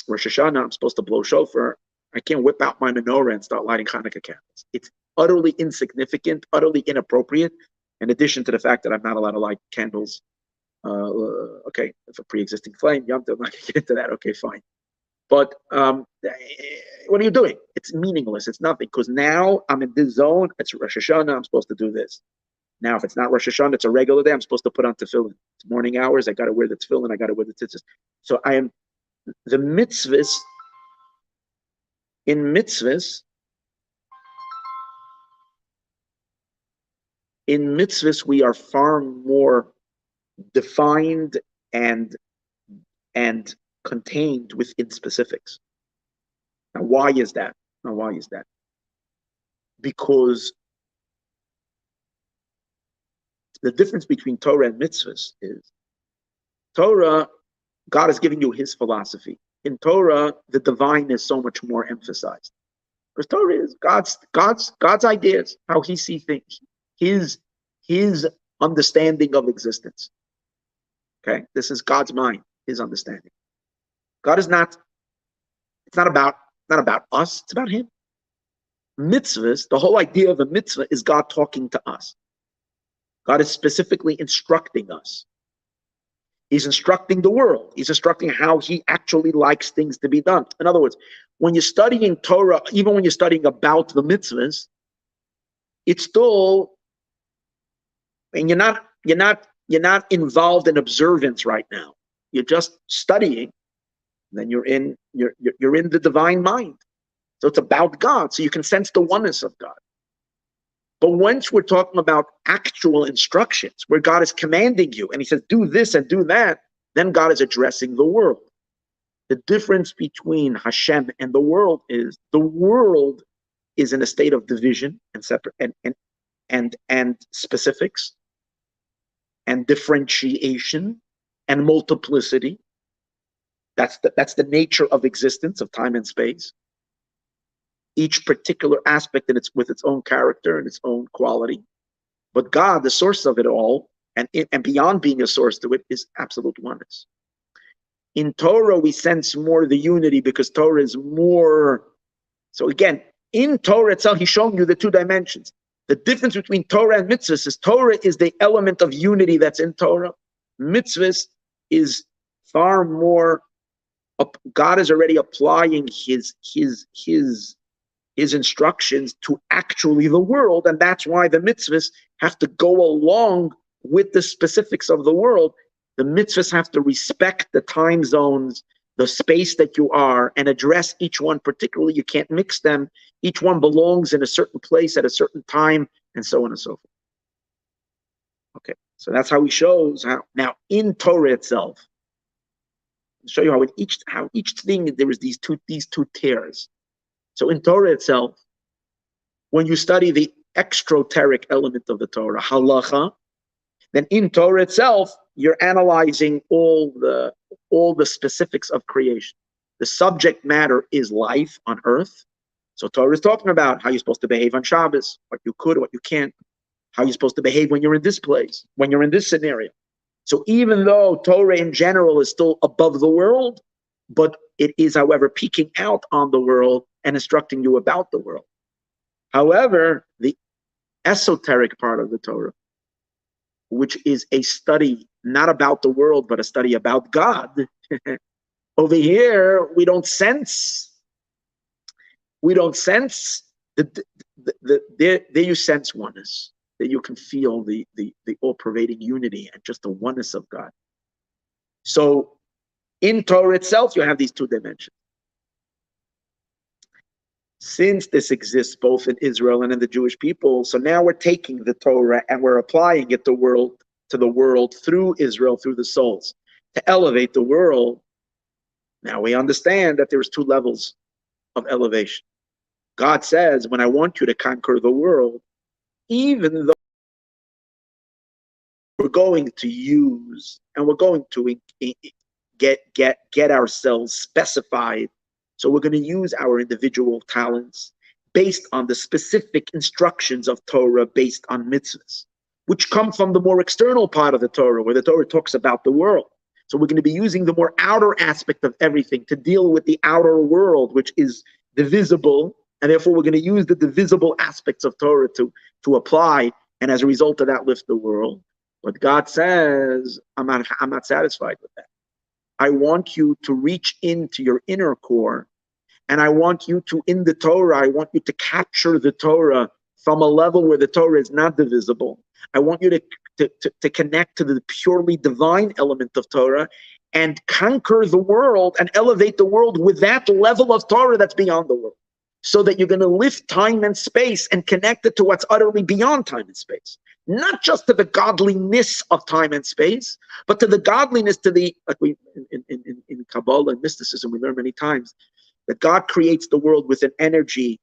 Rosh Hashanah, I'm supposed to blow shofar. I can't whip out my menorah and start lighting Hanukkah candles. It's utterly insignificant, utterly inappropriate, in addition to the fact that I'm not allowed to light candles, if a pre-existing flame, I'm not going to get into that, okay, fine. But what are you doing? It's meaningless. It's nothing, because now I'm in this zone. It's Rosh Hashanah. I'm supposed to do this. Now, if it's not Rosh Hashanah, it's a regular day. I'm supposed to put on tefillin. It's morning hours. I got to wear the tefillin. I got to wear the tzitzis. So I am the mitzvahs. In mitzvahs, we are far more defined and contained within specifics. Now, why is that? Because the difference between Torah and mitzvahs is Torah, God is giving you his philosophy. In Torah, the divine is so much more emphasized. Because Torah is God's ideas, how he sees things, his understanding of existence. Okay, this is God's mind, his understanding. God is not. It's not about us. It's about him. Mitzvahs, the whole idea of a mitzvah is God talking to us. God is specifically instructing us. He's instructing the world. He's instructing how he actually likes things to be done. In other words, when you're studying Torah, even when you're studying about the mitzvahs, it's still, and you're not involved in observance right now. You're just studying. Then you're in the divine mind. So it's about God. So you can sense the oneness of God. But once we're talking about actual instructions, where God is commanding you, and he says, do this and do that, then God is addressing the world. The difference between Hashem and the world is in a state of division and separate and specifics and differentiation and multiplicity. That's the nature of existence, of time and space. Each particular aspect with its own character and its own quality. But God, the source of it all, and beyond being a source to it, is absolute oneness. In Torah, we sense more the unity because Torah is more. So again, in Torah itself, he's showing you the two dimensions. The difference between Torah and mitzvahs is Torah is the element of unity that's in Torah. Mitzvahs is far more. God is already applying his instructions to actually the world, and that's why the mitzvahs have to go along with the specifics of the world. The mitzvahs have to respect the time zones, the space that you are, and address each one particularly. You can't mix them. Each one belongs in a certain place at a certain time, and so on and so forth. Okay, so that's how he shows how. Now, in Torah itself, I'll show you how each thing there is these two tiers. So in Torah itself, when you study the exoteric element of the Torah, halacha, then in Torah itself, you're analyzing all the specifics of creation. The subject matter is life on earth. So Torah is talking about how you're supposed to behave on Shabbos, what you could, what you can't, how you're supposed to behave when you're in this place, when you're in this scenario. So even though Torah in general is still above the world, but it is, however, peeking out on the world and instructing you about the world. However, the esoteric part of the Torah, which is a study not about the world, but a study about God, over here, we don't sense there you sense oneness, that you can feel the all-pervading unity and just the oneness of God. So in Torah itself, you have these two dimensions. Since this exists both in Israel and in the Jewish people, so now we're taking the Torah and we're applying it to the world through Israel, through the souls, to elevate the world. Now we understand that there's two levels of elevation. God says, when I want you to conquer the world, even though we're going to use and we're going to get ourselves specified. So we're going to use our individual talents based on the specific instructions of Torah, based on mitzvahs, which come from the more external part of the Torah, where the Torah talks about the world. So we're going to be using the more outer aspect of everything to deal with the outer world, which is divisible, and therefore we're going to use the divisible aspects of Torah to apply, and as a result of that, lift the world. But God says, I'm not satisfied with that. I want you to reach into your inner core, and I want you to, in the Torah, I want you to capture the Torah from a level where the Torah is not divisible. I want you to connect to the purely divine element of Torah and conquer the world and elevate the world with that level of Torah that's beyond the world, so that you're going to lift time and space and connect it to what's utterly beyond time and space. Not just to the godliness of time and space, but to the godliness, to the, like we in Kabbalah and mysticism, we learn many times that God creates the world with an energy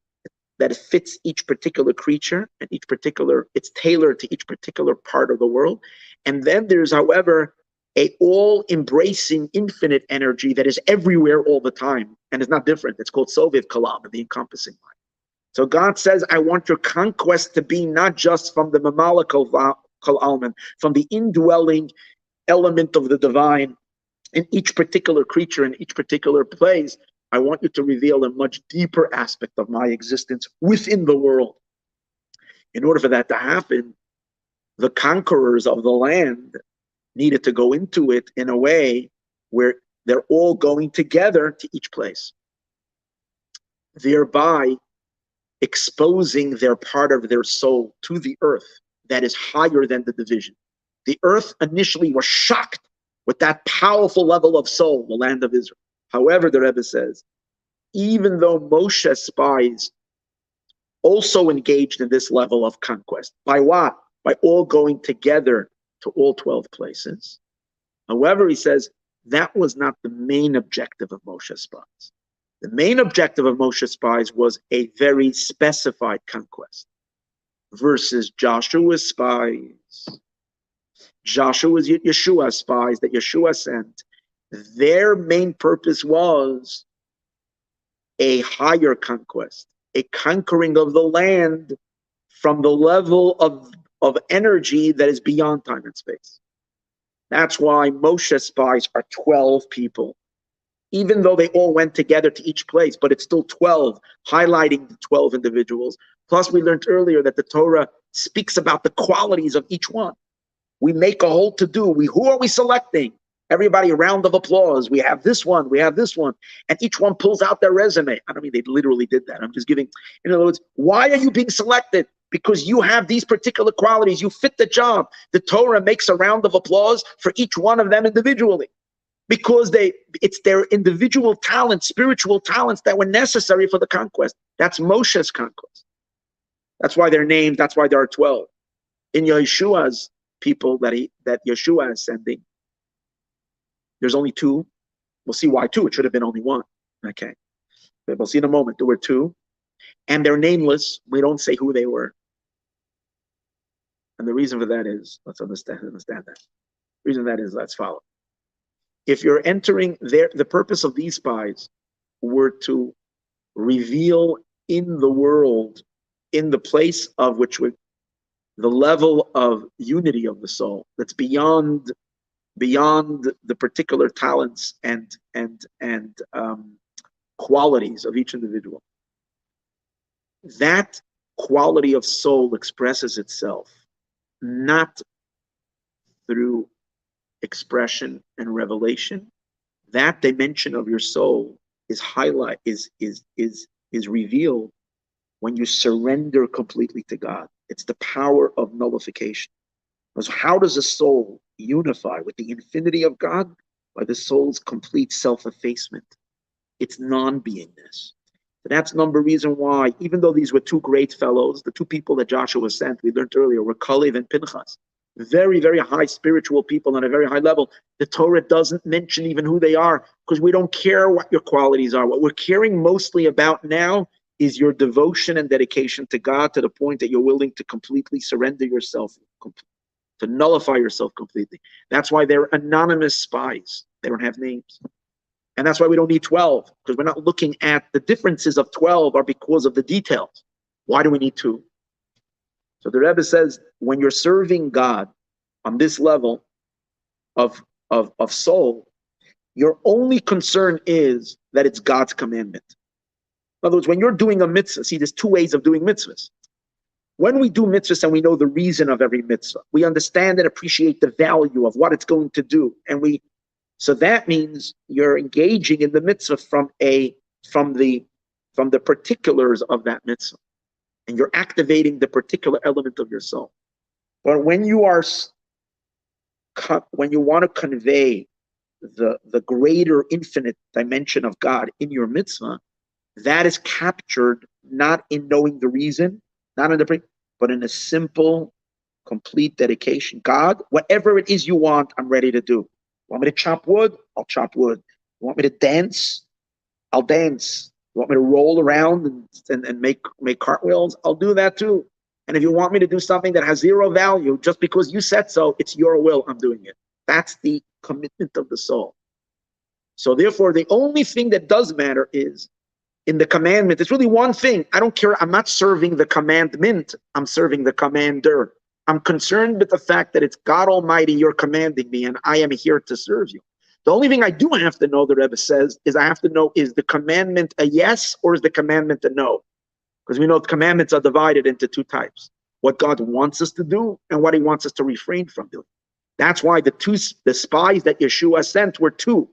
that fits each particular creature and it's tailored to each particular part of the world. And then there's, however, a all-embracing infinite energy that is everywhere all the time and is not different. It's called Soviet Kalam, the encompassing mind. So God says, I want your conquest to be not just from the Mamala Kol, from the indwelling element of the divine in each particular creature, in each particular place. I want you to reveal a much deeper aspect of my existence within the world. In order for that to happen, the conquerors of the land needed to go into it in a way where they're all going together to each place, thereby exposing their part of their soul to the earth that is higher than the division. The earth initially was shocked with that powerful level of soul, the land of Israel. However, the Rebbe says, even though Moshe's spies also engaged in this level of conquest, by what? By all going together to all 12 places. However, he says, that was not the main objective of Moshe's spies. The main objective of Moshe's spies was a very specified conquest versus Joshua's spies. Joshua's Yeshua's spies that Yeshua sent. Their main purpose was a higher conquest, a conquering of the land from the level of energy that is beyond time and space. That's why Moshe's spies are 12 people. Even though they all went together to each place, but it's still 12, highlighting the 12 individuals. Plus, we learned earlier that the Torah speaks about the qualities of each one. We make a whole to-do. Who are we selecting? Everybody, a round of applause. We have this one, we have this one. And each one pulls out their resume. I don't mean they literally did that. I'm just giving, in other words, why are you being selected? Because you have these particular qualities. You fit the job. The Torah makes a round of applause for each one of them individually, because it's their individual talents, spiritual talents that were necessary for the conquest. That's Moshe's conquest. That's why they're named. That's why there are 12. In Yeshua's people that Yeshua is sending, there's only 2. We'll see why 2. It should have been only 1. Okay. But we'll see in a moment. There were 2. And they're nameless. We don't say who they were. And the reason for that is, let's understand that. The reason for that is, let's follow. If you're entering there, the purpose of these spies were to reveal in the world, in the place of which would the level of unity of the soul that's beyond the particular talents and qualities of each individual. That quality of soul expresses itself not through expression and revelation. That dimension of your soul is revealed when you surrender completely to God. It's the power of nullification. So how does a soul unify with the infinity of God? By the soul's complete self-effacement, its non-beingness. So that's number reason why, even though these were 2 great fellows, the 2 people that Joshua sent, we learned earlier, were Kalev and Pinchas. Very, very high spiritual people on a very high level. The Torah doesn't mention even who they are, because we don't care what your qualities are. What we're caring mostly about now is your devotion and dedication to God, to the point that you're willing to completely surrender yourself, to nullify yourself completely. That's why they're anonymous spies. They don't have names. And that's why we don't need 12, because we're not looking at the differences of 12 are because of the details. Why do we need 2? So the Rebbe says, when you're serving God on this level of soul, your only concern is that it's God's commandment. In other words, when you're doing a mitzvah, see, there's 2 ways of doing mitzvahs. When we do mitzvahs and we know the reason of every mitzvah, we understand and appreciate the value of what it's going to do, and we So that means you're engaging in the mitzvah from the particulars of that mitzvah, and you're activating the particular element of your soul. But when you want to convey the greater infinite dimension of God in your mitzvah, that is captured not in knowing the reason, not in the, but in a simple, complete dedication. God, whatever it is you want, I'm ready to do. You want me to chop wood? I'll chop wood. You want me to dance? I'll dance. You want me to roll around and make cartwheels? I'll do that too. And if you want me to do something that has zero value, just because you said so, it's your will, I'm doing it. That's the commitment of the soul. So therefore, the only thing that does matter is in the commandment, it's really one thing. I don't care. I'm not serving the commandment. I'm serving the commander. I'm concerned with the fact that it's God Almighty, you're commanding me, and I am here to serve you. The only thing I do have to know, the Rebbe says, is I have to know, is the commandment a yes or is the commandment a no? Because we know the commandments are divided into two types. What God wants us to do and what he wants us to refrain from doing. That's why the spies that Yeshua sent were two.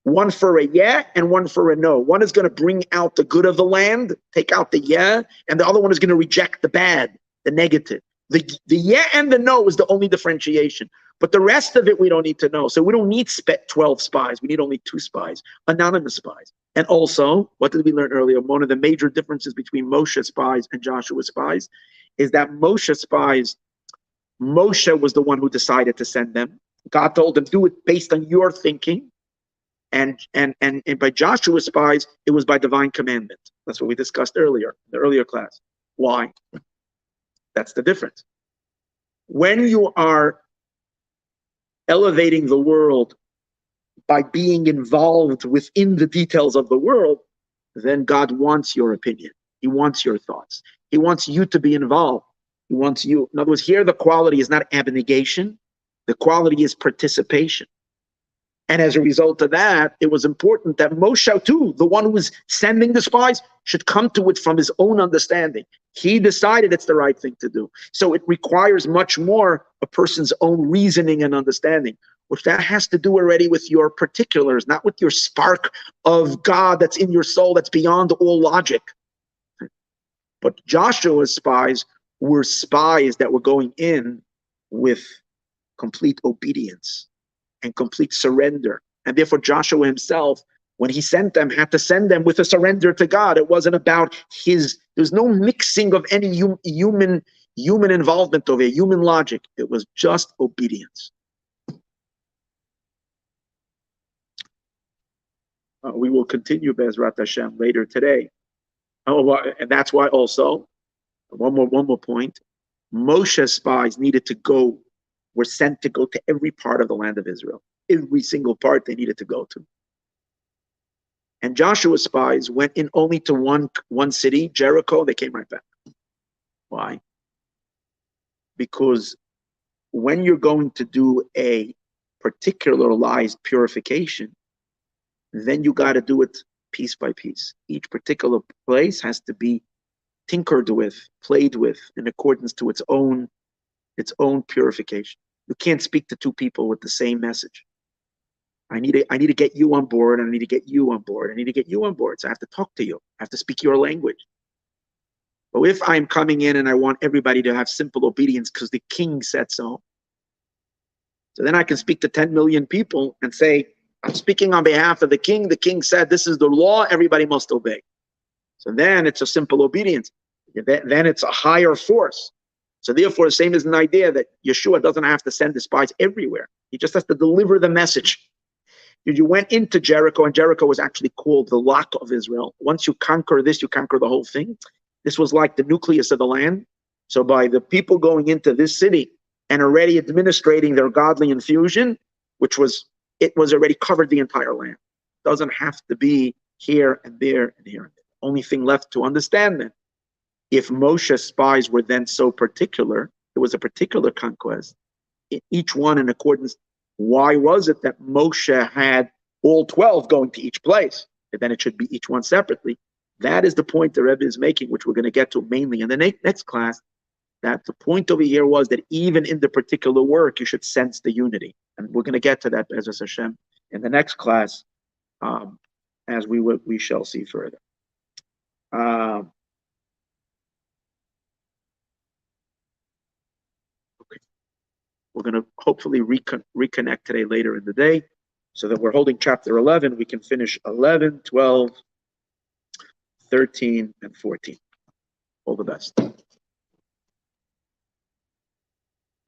One for a yeah and one for a no. One is going to bring out the good of the land, take out the yeah, and the other one is going to reject the bad, the negative. The yeah and the no is the only differentiation. But the rest of it we don't need to know. So we don't need 12 spies. We need only 2 spies, anonymous spies. And also, what did we learn earlier? One of the major differences between Moshe spies and Joshua spies is that Moshe spies, Moshe was the one who decided to send them. God told him, do it based on your thinking. And by Joshua's spies, it was by divine commandment. That's what we discussed earlier, in the earlier class. Why? That's the difference. When you are elevating the world by being involved within the details of the world, then God wants your opinion. He wants your thoughts. He wants you to be involved. He wants you. In other words, here the quality is not abnegation. The quality is participation. And as a result of that, it was important that Moshe too, the one who was sending the spies, should come to it from his own understanding. He decided it's the right thing to do. So it requires much more a person's own reasoning and understanding, which that has to do already with your particulars, not with your spark of God that's in your soul that's beyond all logic. But Joshua's spies were spies that were going in with complete obedience and complete surrender. And therefore Joshua himself, when he sent them, had to send them with a surrender to God. It wasn't about there's no mixing of any human involvement over here, human logic. It was just obedience. We will continue Be'ezrat Hashem later today. And that's why also, one more point, Moshe's spies were sent to go to every part of the land of Israel. Every single part they needed to go to. And Joshua's spies went in only to one city, Jericho. They came right back. Why? Because when you're going to do a particularized purification, then you got to do it piece by piece. Each particular place has to be tinkered with, played with, in accordance to its own purification. You can't speak to 2 people with the same message. I need to get you on board, and I need to get you on board. I need to get you on board. So I have to talk to you. I have to speak your language. But if I'm coming in and I want everybody to have simple obedience because the king said so, so then I can speak to 10 million people and say, I'm speaking on behalf of the king. The king said this is the law. Everybody must obey. So then it's a simple obedience. Then it's a higher force. So therefore, the same is an idea that Yeshua doesn't have to send the spies everywhere. He just has to deliver the message. You went into Jericho, and Jericho was actually called the Lock of Israel. Once you conquer this, you conquer the whole thing. This was like the nucleus of the land. So by the people going into this city and already administrating their godly infusion, it was already covered the entire land. It doesn't have to be here and there and here and there. Only thing left to understand then, if Moshe's spies were then so particular, it was a particular conquest, each one in accordance. Why was it that Moshe had all 12 going to each place? And then it should be each one separately. That is the point the Rebbe is making, which we're going to get to mainly in the next class, that the point over here was that even in the particular work, you should sense the unity. And we're going to get to that, Be'ezras Hashem, in the next class, as we shall see further. Okay. We're going to hopefully reconnect today later in the day, so that we're holding chapter 11. We can finish 11, 12, 13, and 14. All the best.